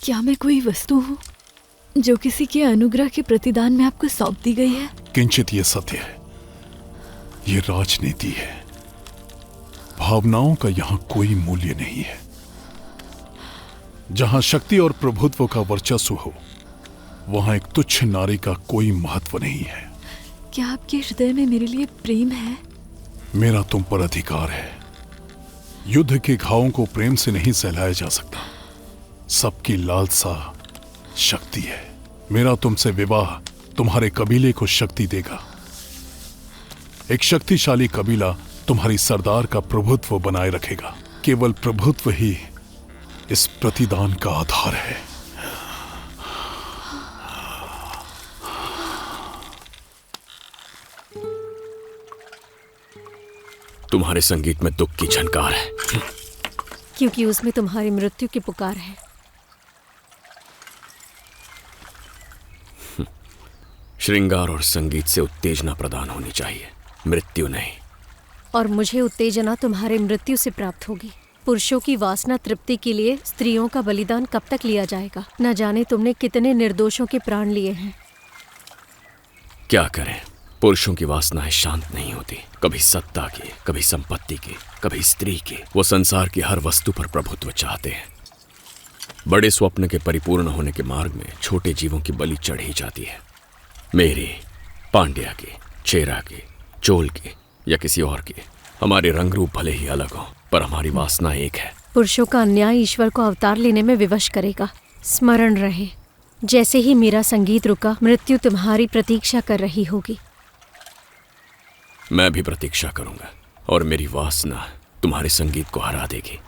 क्या मैं कोई वस्तु हूँ जो किसी के अनुग्रह के प्रतिदान में आपको सौंप दी गई है? किंचित ये सत्य है, ये राजनीति है। भावनाओं का यहाँ कोई मूल्य नहीं है। जहां शक्ति और प्रभुत्व का वर्चस्व हो, वहां एक तुच्छ नारी का कोई महत्व नहीं है। क्या आपके हृदय में मेरे लिए प्रेम है? मेरा तुम पर अधिकार है। युद्ध के घावों को प्रेम से नहीं सहलाया जा सकता। सबकी लालसा शक्ति है। मेरा तुमसे विवाह तुम्हारे कबीले को शक्ति देगा। एक शक्तिशाली कबीला तुम्हारी सरदार का प्रभुत्व बनाए रखेगा। केवल प्रभुत्व ही इस प्रतिदान का आधार है। तुम्हारे संगीत में दुख की झनकार है, क्योंकि उसमें तुम्हारी मृत्यु की पुकार है। श्रृंगार और संगीत से उत्तेजना प्रदान होनी चाहिए, मृत्यु नहीं। और मुझे उत्तेजना तुम्हारे मृत्यु से प्राप्त होगी। पुरुषों की वासना तृप्ति के लिए स्त्रियों का बलिदान कब तक लिया जाएगा? न जाने तुमने कितने निर्दोषों के प्राण लिए हैं। क्या करें, पुरुषों की वासनाएं शांत नहीं होती। कभी सत्ता की, कभी संपत्ति की, कभी स्त्री की। वो संसार की हर वस्तु पर प्रभुत्व चाहते हैं। बड़े स्वप्न के परिपूर्ण होने के मार्ग में छोटे जीवों की बलि चढ़ी जाती है। मेरी, पांड्या की, चेरा की, चोल की या किसी और की। हमारे रंग रूप भले ही अलग हों, पर हमारी वासना एक है। पुरुषों का अन्याय ईश्वर को अवतार लेने में विवश करेगा। स्मरण रहे, जैसे ही मेरा संगीत रुका, मृत्यु तुम्हारी प्रतीक्षा कर रही होगी। मैं भी प्रतीक्षा करूंगा और मेरी वासना तुम्हारे संगीत को हरा देगी।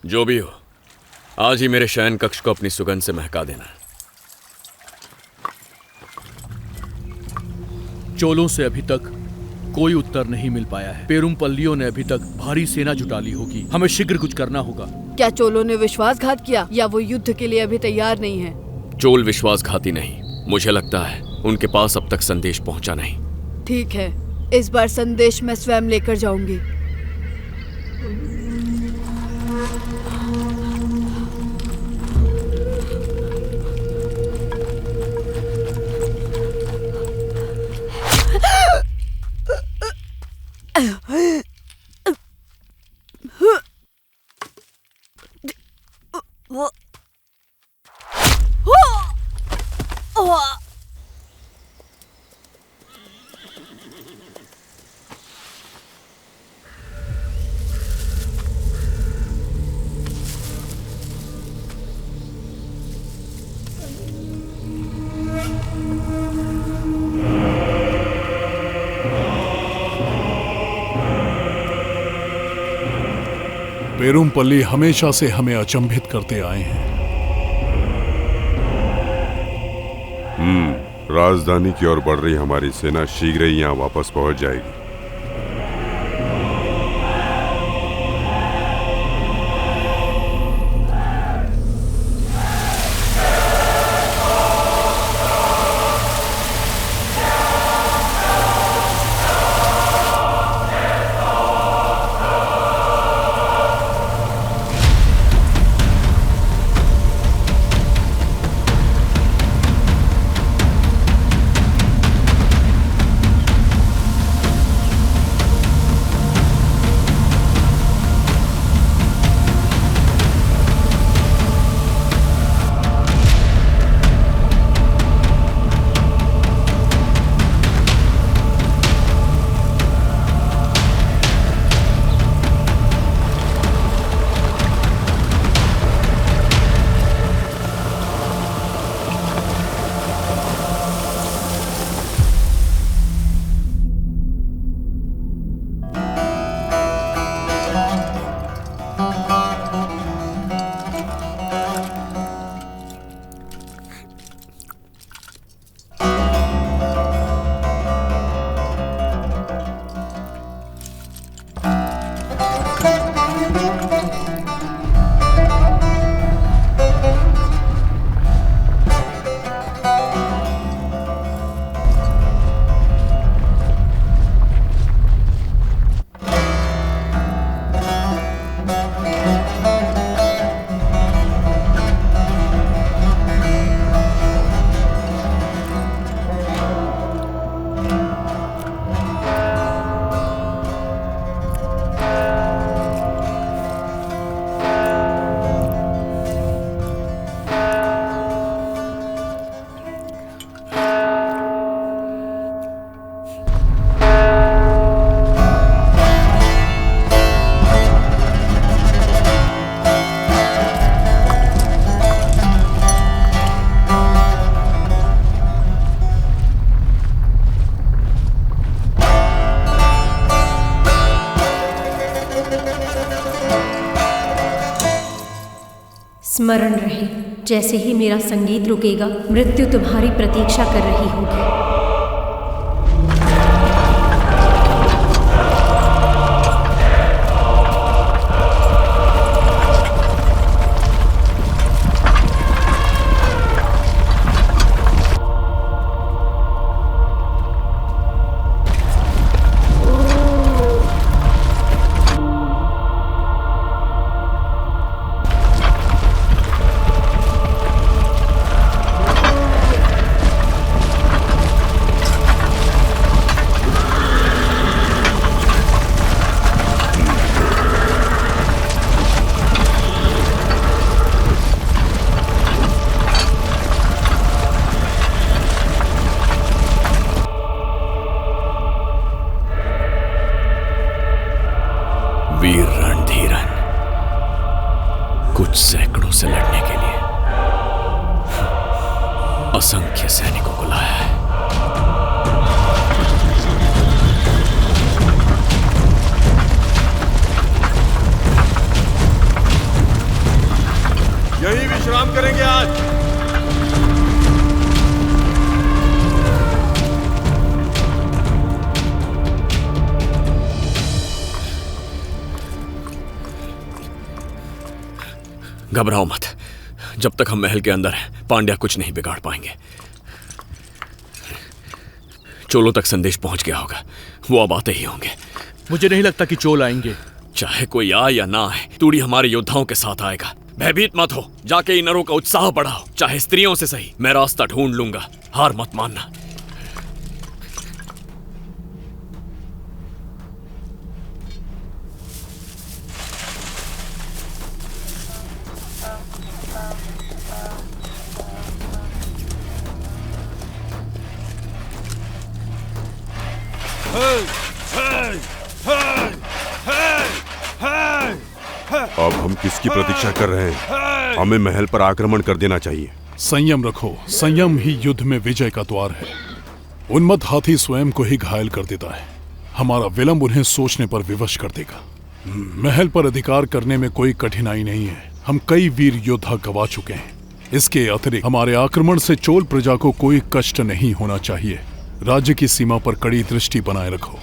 जो भी हो, आज ही मेरे शयन कक्ष को अपनी सुगंध से महका देना। चोलों से अभी तक कोई उत्तर नहीं मिल पाया है। पेरुमपल्लियों ने अभी तक भारी सेना जुटा ली होगी। हमें शीघ्र कुछ करना होगा। क्या चोलों ने विश्वासघात किया या वो युद्ध के लिए अभी तैयार नहीं है? चोल विश्वासघाती नहीं। मुझे लगता है उनके पास अब तक संदेश पहुंचा नहीं। ठीक है, इस बार संदेश मैं स्वयं लेकर जाऊंगी। पेरुमपल्ली हमेशा से हमें अचंभित करते आए हैं। राजधानी की ओर बढ़ रही हमारी सेना शीघ्र ही यहाँ वापस पहुंच जाएगी। स्मरण रहे, जैसे ही मेरा संगीत रुकेगा, मृत्यु तुम्हारी प्रतीक्षा कर रही होगी। वीर रणधीरन, कुछ सैकड़ों से लड़ने के लिए असंख्य सैनिकों को लाया है। यही विश्राम करेंगे आज। घबराओ मत, जब तक हम महल के अंदर हैं पांड्या कुछ नहीं बिगाड़ पाएंगे। चोलों तक संदेश पहुंच गया होगा, वो अब आते ही होंगे। मुझे नहीं लगता कि चोल आएंगे। चाहे कोई आए या ना आए, तूड़ी हमारे योद्धाओं के साथ आएगा। भयभीत मत हो, जाके इन नरों का उत्साह बढ़ाओ, चाहे स्त्रियों से सही। मैं रास्ता ढूंढ लूंगा, हार मत मानना। अब हम किसकी प्रतीक्षा कर रहे हैं? हमें महल पर आक्रमण कर देना चाहिए। संयम रखो, संयम ही युद्ध में विजय का द्वार है। उन्मत्त हाथी स्वयं को ही घायल कर देता है, हमारा विलंब उन्हें सोचने पर विवश कर देगा। महल पर अधिकार करने में कोई कठिनाई नहीं है, हम कई वीर योद्धा गवा चुके हैं। इसके अतिरिक्त हमारे आक्रमण से चोल प्रजा को कोई कष्ट नहीं होना चाहिए। राज्य की सीमा पर कड़ी दृष्टि बनाए रखो।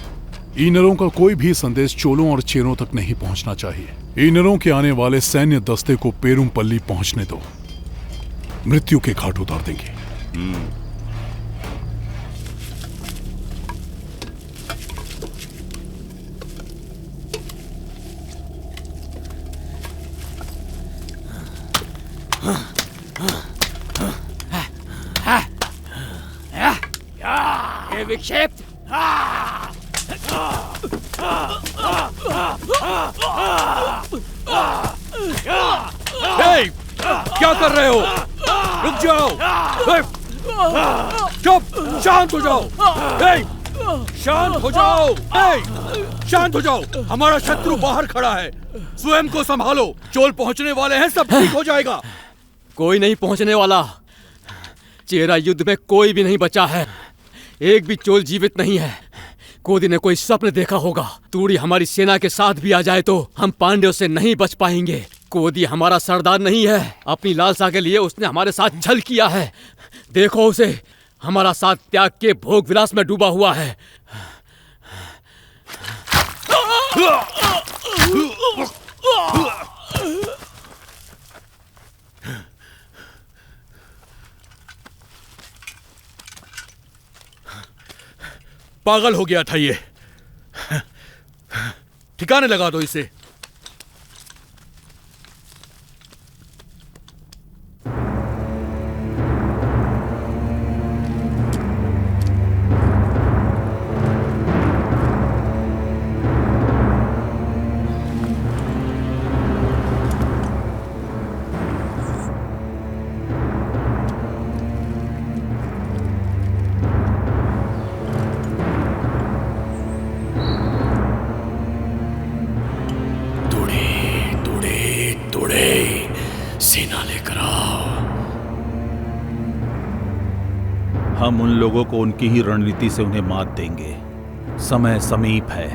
ईनरों का कोई भी संदेश चोलों और चेरों तक नहीं पहुंचना चाहिए। ईनरों के आने वाले सैन्य दस्ते को पेरुमपल्ली पहुंचने दो, मृत्यु के घाट उतार देंगे। ये विक्षेप क्या कर रहे हो? रुक जाओ, चुप, शांत हो जाओ, शांत हो जाओ, शांत हो जाओ। हमारा शत्रु बाहर खड़ा है, स्वयं को संभालो। चोल पहुंचने वाले हैं, सब ठीक हो जाएगा। कोई नहीं पहुंचने वाला। चेरा युद्ध में कोई भी नहीं बचा है, एक भी चोल जीवित नहीं है। कोदी ने कोई स्वप्न देखा होगा, तूड़ी हमारी सेना के साथ भी आ जाए तो हम पांड्यों से नहीं बच पाएंगे। कोदी हमारा सरदार नहीं है, अपनी लालसा के लिए उसने हमारे साथ छल किया है। देखो उसे, हमारा साथ त्याग के भोग विलास में डूबा हुआ है। पागल हो गया था ये, ठिकाने लगा दो इसे। सेना लेकर आओ। हम उन लोगों को उनकी ही रणनीति से उन्हें मात देंगे। समय समीप है।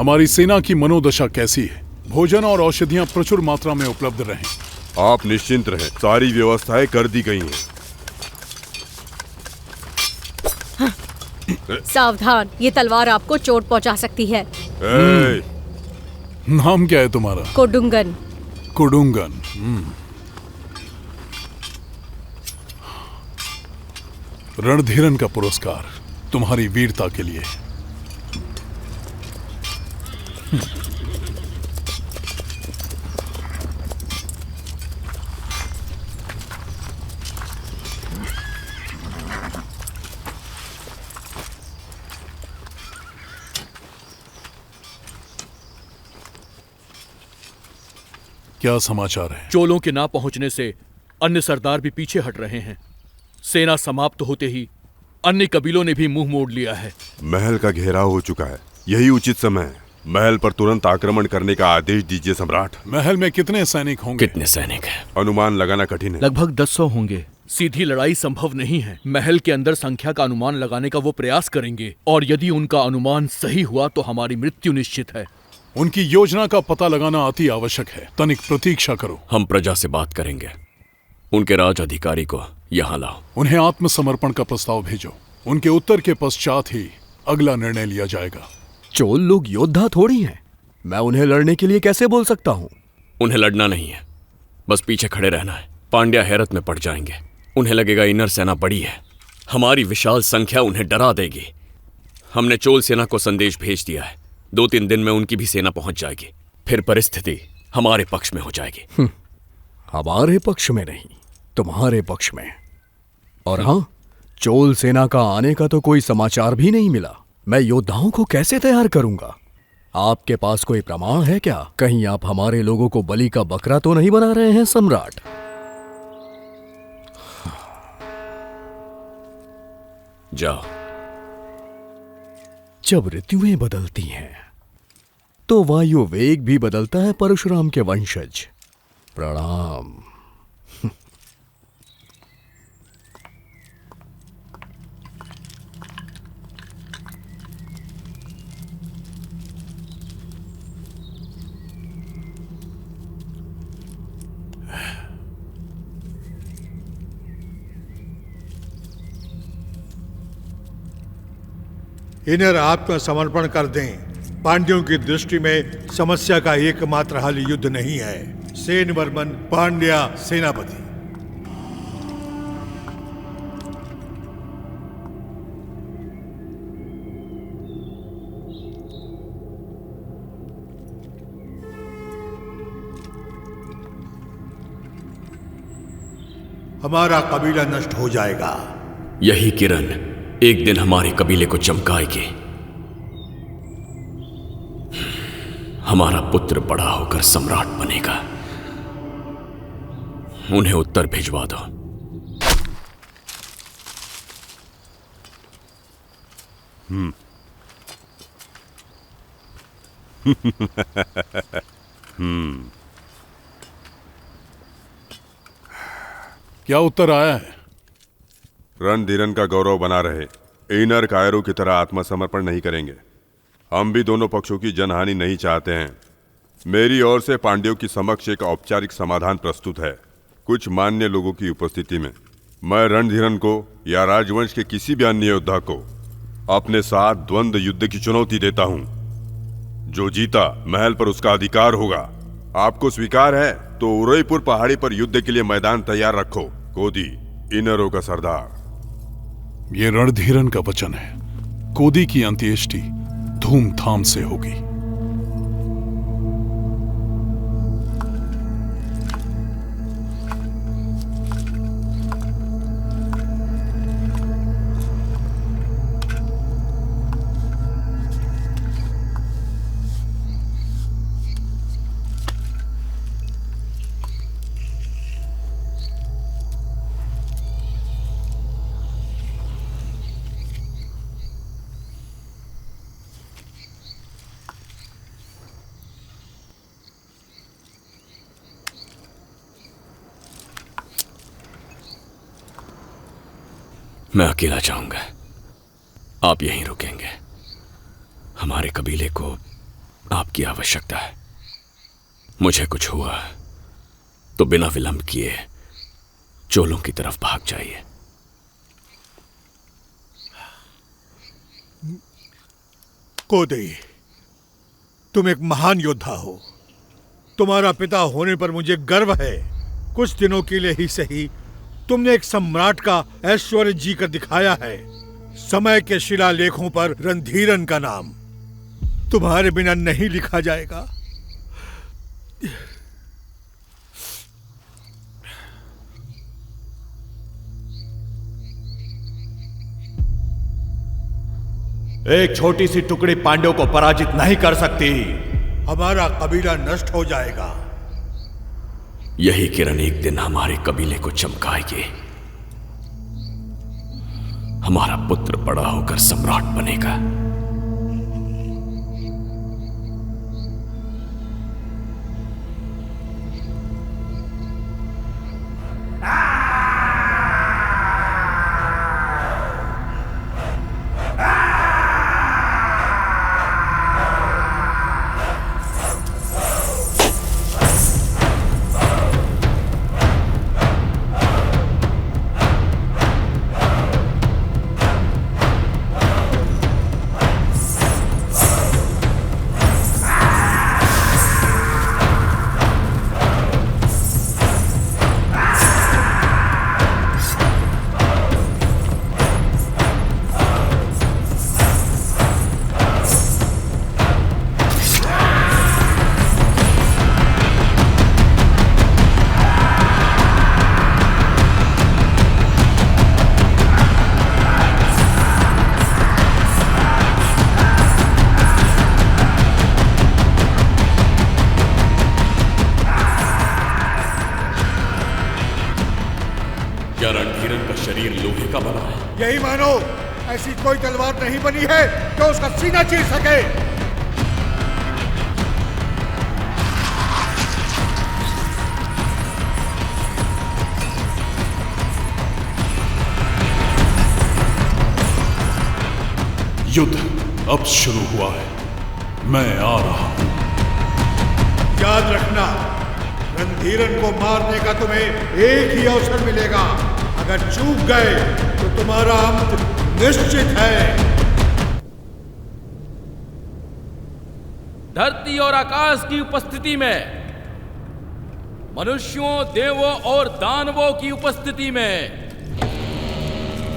हमारी सेना की मनोदशा कैसी है? भोजन और औषधियां प्रचुर मात्रा में उपलब्ध रहें। आप निश्चिंत रहें, सारी व्यवस्थाएं कर दी गई हैं। सावधान, ये तलवार आपको चोट पहुंचा सकती है। नाम क्या है तुम्हारा? कोडुंगन। कोडुंगन। रणधीरन का पुरस्कार तुम्हारी वीरता के लिए। क्या समाचार है? चोलों के ना पहुंचने से अन्य सरदार भी पीछे हट रहे हैं। सेना समाप्त होते ही अन्य कबीलों ने भी मुंह मोड़ लिया है। महल का घेराव हो चुका है, यही उचित समय है। महल पर तुरंत आक्रमण करने का आदेश दीजिए सम्राट। महल में कितने सैनिक होंगे? कितने सैनिक हैं? अनुमान लगाना कठिन है। लगभग 100 होंगे। सीधी लड़ाई संभव नहीं है। महल के अंदर संख्या का अनुमान लगाने का वो प्रयास करेंगे, और यदि उनका अनुमान सही हुआ तो हमारी मृत्यु निश्चित है। उनकी योजना का पता लगाना अति आवश्यक है। तनिक प्रतीक्षा करो। हम प्रजा से बात करेंगे। उनके राज अधिकारी को यहाँ लाओ। उन्हें आत्मसमर्पण का प्रस्ताव भेजो। उनके उत्तर के पश्चात ही अगला निर्णय लिया जाएगा। चोल लोग योद्धा थोड़ी हैं। मैं उन्हें लड़ने के लिए कैसे बोल सकता हूँ? उन्हें लड़ना नहीं है, बस पीछे खड़े रहना है। पांड्या हैरत में पड़ जाएंगे। उन्हें लगेगा इनर सेना बड़ी है, हमारी विशाल संख्या उन्हें डरा देगी। हमने चोल सेना को संदेश भेज दिया है। 2-3 दिन में उनकी भी सेना पहुंच जाएगी। फिर परिस्थिति हमारे पक्ष में हो जाएगी। हमारे पक्ष में नहीं, तुम्हारे पक्ष में। और हाँ, चोल सेना का आने का तो कोई समाचार भी नहीं मिला। मैं योद्धाओं को कैसे तैयार करूंगा? आपके पास कोई प्रमाण है क्या? कहीं आप हमारे लोगों को बलि का बकरा तो नहीं बना रहे हैं सम्राट? जाओ। जब ऋतुएं बदलती हैं तो वायु वेग भी बदलता है परशुराम के वंशज। प्रणाम। इन्हें आत्मसमर्पण कर दें। पांड्यों की दृष्टि में समस्या का एकमात्र हल युद्ध नहीं है। सेन वर्मन, पांड्या सेनापति। हमारा कबीला नष्ट हो जाएगा। यही किरण एक दिन हमारे कबीले को चमकाएगी। हमारा पुत्र बड़ा होकर सम्राट बनेगा। उन्हें उत्तर भिजवा दो। क्या उत्तर आया है? रणधीरन का गौरव बना रहे। इनर कायरों की तरह आत्मसमर्पण नहीं करेंगे। हम भी दोनों पक्षों की जनहानि नहीं चाहते हैं। मेरी ओर से पांड्यों की समक्ष एक औपचारिक समाधान प्रस्तुत है। कुछ मान्य लोगों की उपस्थिति में मैं रणधीरन को या राजवंश के किसी भी अन्य योद्धा को अपने साथ द्वंद्व युद्ध की चुनौती देता हूं। जो जीता महल पर उसका अधिकार होगा। आपको स्वीकार है तो उदयपुर पहाड़ी पर युद्ध के लिए मैदान तैयार रखो। कोदी, इनरों का सरदार। ये रणधीरन का वचन है। कोदी की अंत्येष्टि धूमधाम से होगी। मैं अकेला जाऊंगा, आप यहीं रुकेंगे। हमारे कबीले को आपकी आवश्यकता है। मुझे कुछ हुआ तो बिना विलंब किए चोलों की तरफ भाग जाइए। कोदई, तुम एक महान योद्धा हो। तुम्हारा पिता होने पर मुझे गर्व है। कुछ दिनों के लिए ही सही, तुमने एक सम्राट का ऐश्वर्य जी कर दिखाया है। समय के शिलालेखों पर रणधीरन का नाम तुम्हारे बिना नहीं लिखा जाएगा। एक छोटी सी टुकड़ी पांड्यों को पराजित नहीं कर सकती। हमारा कबीला नष्ट हो जाएगा। यही किरण एक दिन हमारे कबीले को चमकाएगी। हमारा पुत्र बड़ा होकर सम्राट बनेगा। क्या रणधीरन का शरीर लोहे का बना है? यही मानो, ऐसी कोई तलवार नहीं बनी है जो उसका सीना चीर सके। युद्ध अब शुरू हुआ है। मैं आ रहा हूं। याद रखना, रणधीरन को मारने का तुम्हें एक ही अवसर मिलेगा। अगर चूक गए तो तुम्हारा अंत निश्चित है। धरती और आकाश की उपस्थिति में, मनुष्यों, देवों और दानवों की उपस्थिति में,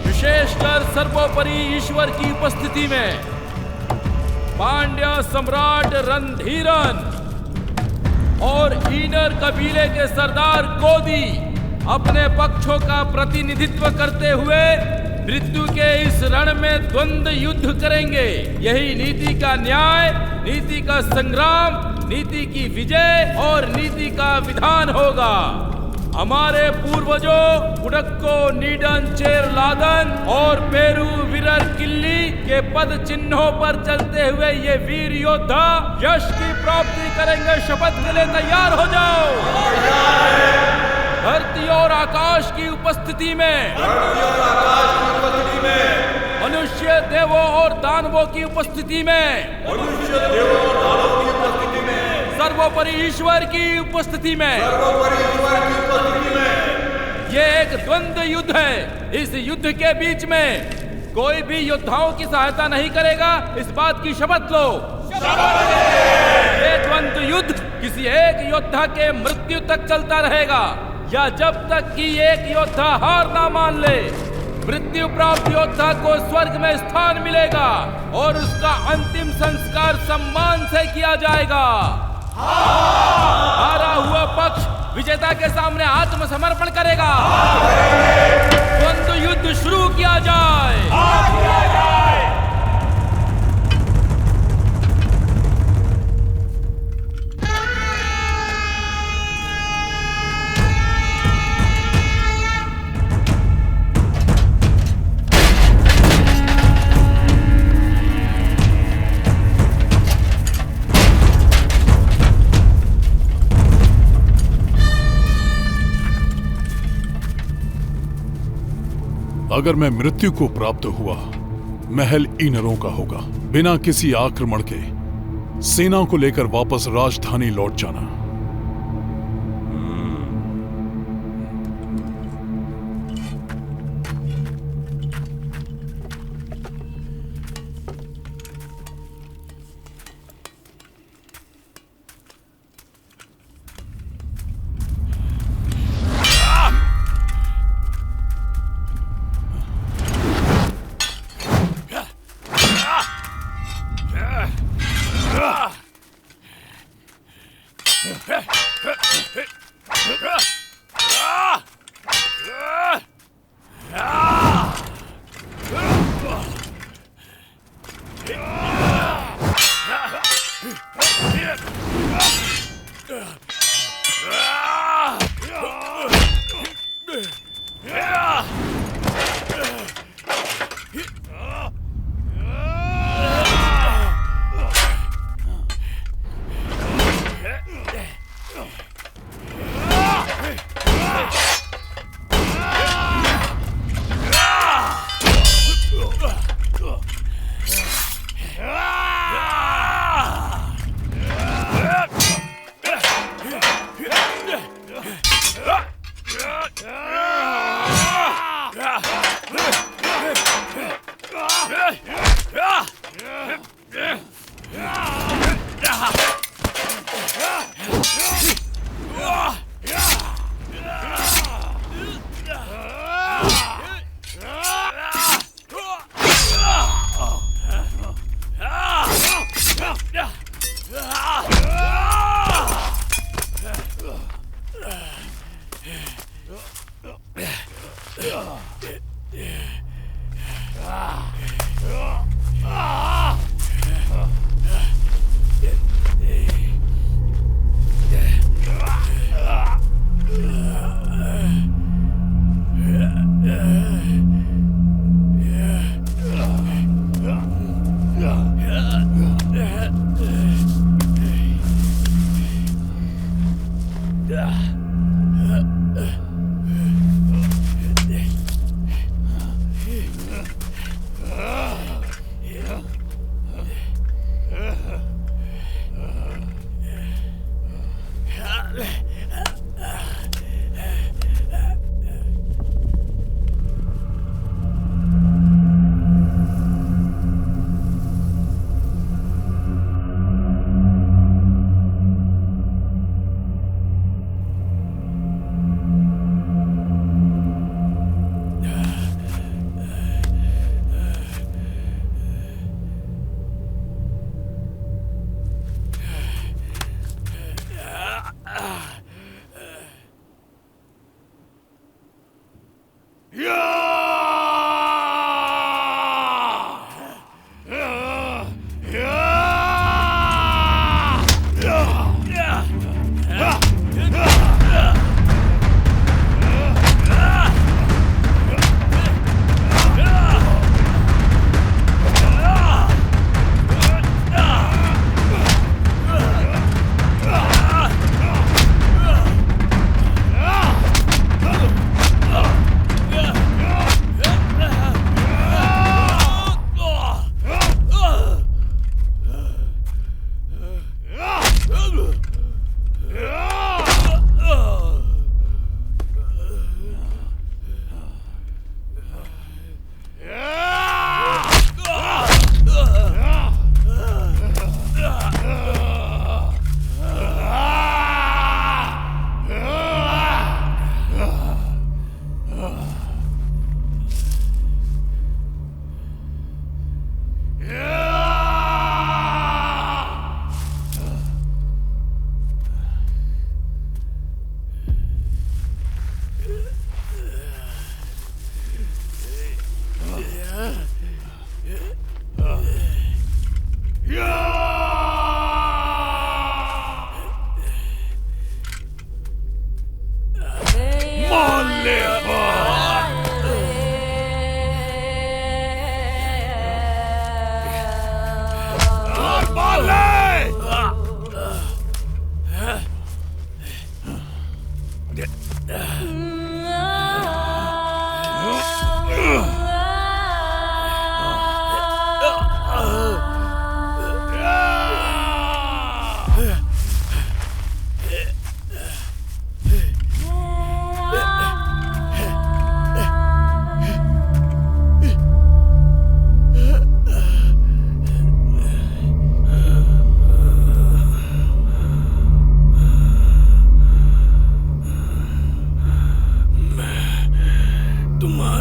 विशेषकर सर्वोपरि ईश्वर की उपस्थिति में, पांड्या सम्राट रणधीरन और ईनर कबीले के सरदार कोदी अपने पक्षों का प्रतिनिधित्व करते हुए मृत्यु के इस रण में द्वंद्व युद्ध करेंगे। यही नीति का न्याय, नीति का संग्राम, नीति की विजय और नीति का विधान होगा। हमारे पूर्वजों कुडक्को नीडन चेर लादन और पेरू विरर किल्ली के पद चिन्हों पर चलते हुए ये वीर योद्धा यश की प्राप्ति करेंगे। शपथ के लिए तैयार हो जाओ। धरती और आकाश की उपस्थिति में, मनुष्य, देवों और दानवों की उपस्थिति में, सर्वोपरि ईश्वर की उपस्थिति में, ये एक द्वंद्व युद्ध है। इस युद्ध के बीच में कोई भी योद्धाओं की सहायता नहीं करेगा। इस बात की शपथ लो। ये द्वंद्व युद्ध किसी एक योद्धा के मृत्यु तक चलता रहेगा, या जब तक कि एक योद्धा हार ना मान ले। मृत्यु प्राप्त योद्धा को स्वर्ग में स्थान मिलेगा और उसका अंतिम संस्कार सम्मान से किया जाएगा। हारा हुआ पक्ष विजेता के सामने आत्मसमर्पण करेगा। द्वंद्व युद्ध शुरू किया जाए। अगर मैं मृत्यु को प्राप्त हुआ, महल ईनरों का होगा। बिना किसी आक्रमण के सेना को लेकर वापस राजधानी लौट जाना।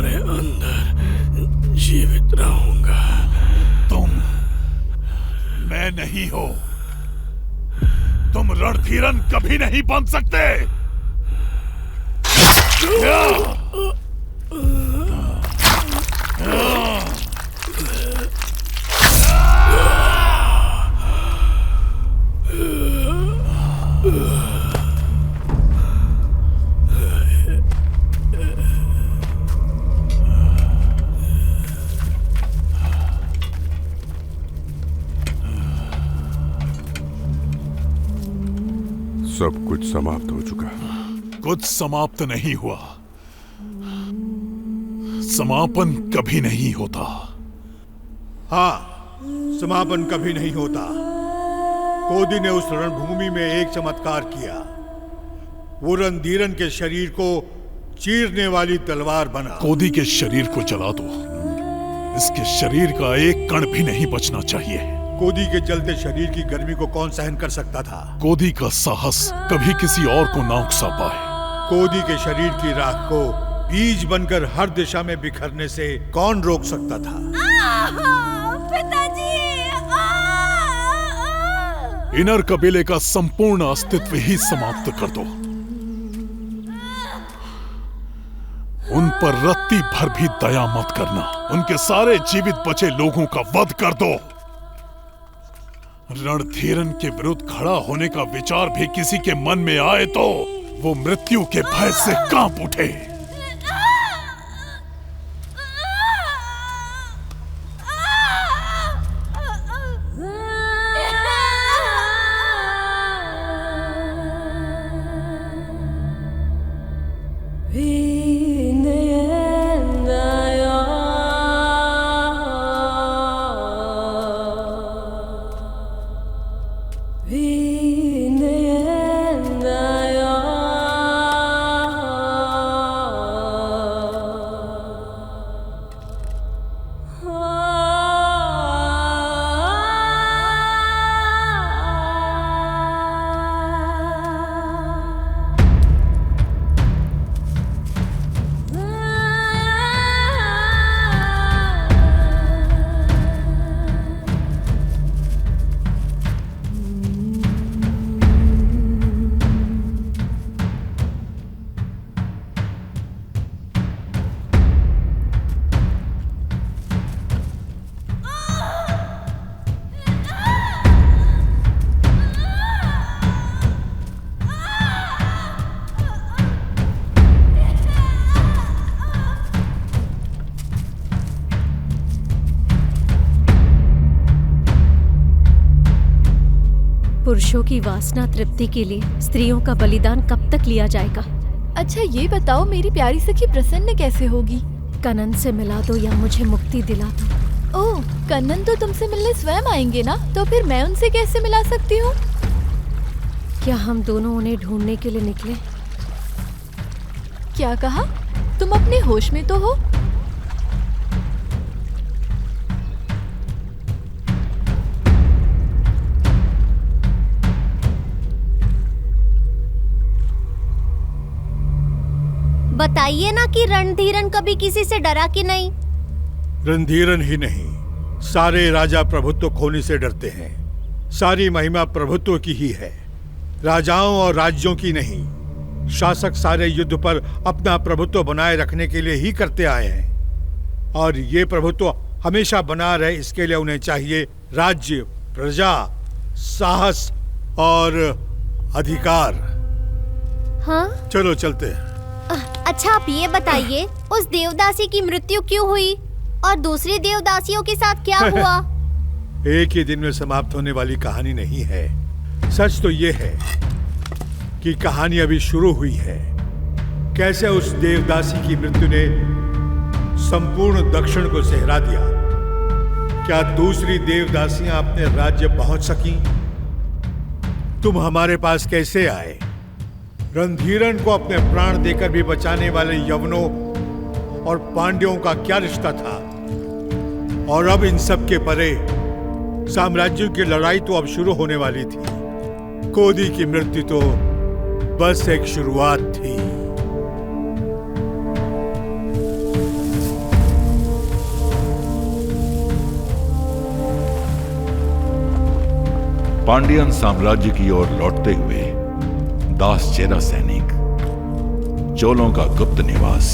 तुम्हारे अंदर जीवित रहूंगा। तुम मैं नहीं हो, तुम रणधीरन कभी नहीं बन सकते। सब कुछ समाप्त हो चुका। कुछ समाप्त नहीं हुआ, समापन कभी नहीं होता। हाँ, समापन कभी नहीं होता। कोदी ने उस रणभूमि में एक चमत्कार किया। वो रणधीरन के शरीर को चीरने वाली तलवार बना। कोदी के शरीर को जला दो, इसके शरीर का एक कण भी नहीं बचना चाहिए। कोदी के जलते शरीर की गर्मी को कौन सहन कर सकता था? कोदी का साहस कभी किसी और को ना उकसा पाए। कोदी के शरीर की राख को बीज बनकर हर दिशा में बिखरने से कौन रोक सकता था? पिताजी! इनर कबीले का संपूर्ण अस्तित्व ही समाप्त कर दो। उन पर रत्ती भर भी दया मत करना। उनके सारे जीवित बचे लोगों का वध कर दो। रणधीरन के विरुद्ध खड़ा होने का विचार भी किसी के मन में आए तो वो मृत्यु के भय से कांप उठे। पुरुषों की वासना तृप्ति के लिए स्त्रियों का बलिदान कब तक लिया जाएगा? अच्छा ये बताओ, मेरी प्यारी सखी प्रसन्न कैसे होगी? कनन से मिला दो या मुझे मुक्ति दिला दो। ओह, कन्नन तो तुमसे मिलने स्वयं आएंगे ना, तो फिर मैं उनसे कैसे मिला सकती हूँ? क्या हम दोनों उन्हें ढूंढने के लिए निकले? क्या कहा? तुम अपने होश में तो हो? बताइए ना कि रणधीरन कभी किसी से डरा कि नहीं? रणधीरन ही नहीं, सारे राजा प्रभुत्व खोने से डरते हैं। सारी महिमा प्रभुत्व की ही है, राजाओं और राज्यों की नहीं। शासक सारे युद्ध पर अपना प्रभुत्व बनाए रखने के लिए ही करते आए हैं, और ये प्रभुत्व हमेशा बना रहे इसके लिए उन्हें चाहिए राज्य, प्रजा, साहस और अधिकार। हाँ? चलो चलते हैं। अच्छा आप ये बताइए, उस देवदासी की मृत्यु क्यों हुई और दूसरी देवदासियों के साथ क्या हुआ? एक ही दिन में समाप्त होने वाली कहानी नहीं है। सच तो ये है कि कहानी अभी शुरू हुई है। कैसे उस देवदासी की मृत्यु ने संपूर्ण दक्षिण को सहरा दिया। क्या दूसरी देवदासियां अपने राज्य पहुंच सकी? तुम हमारे पास कैसे आए? रणधीरन को अपने प्राण देकर भी बचाने वाले यवनों और पांड्यों का क्या रिश्ता था? और अब इन सब के परे साम्राज्यों की लड़ाई तो अब शुरू होने वाली थी। कोदी की मृत्यु तो बस एक शुरुआत थी। पांडियन साम्राज्य की ओर लौटते हुए दास चेरा सैनिक, चोलों का गुप्त निवास।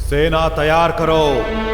सेना तैयार करो।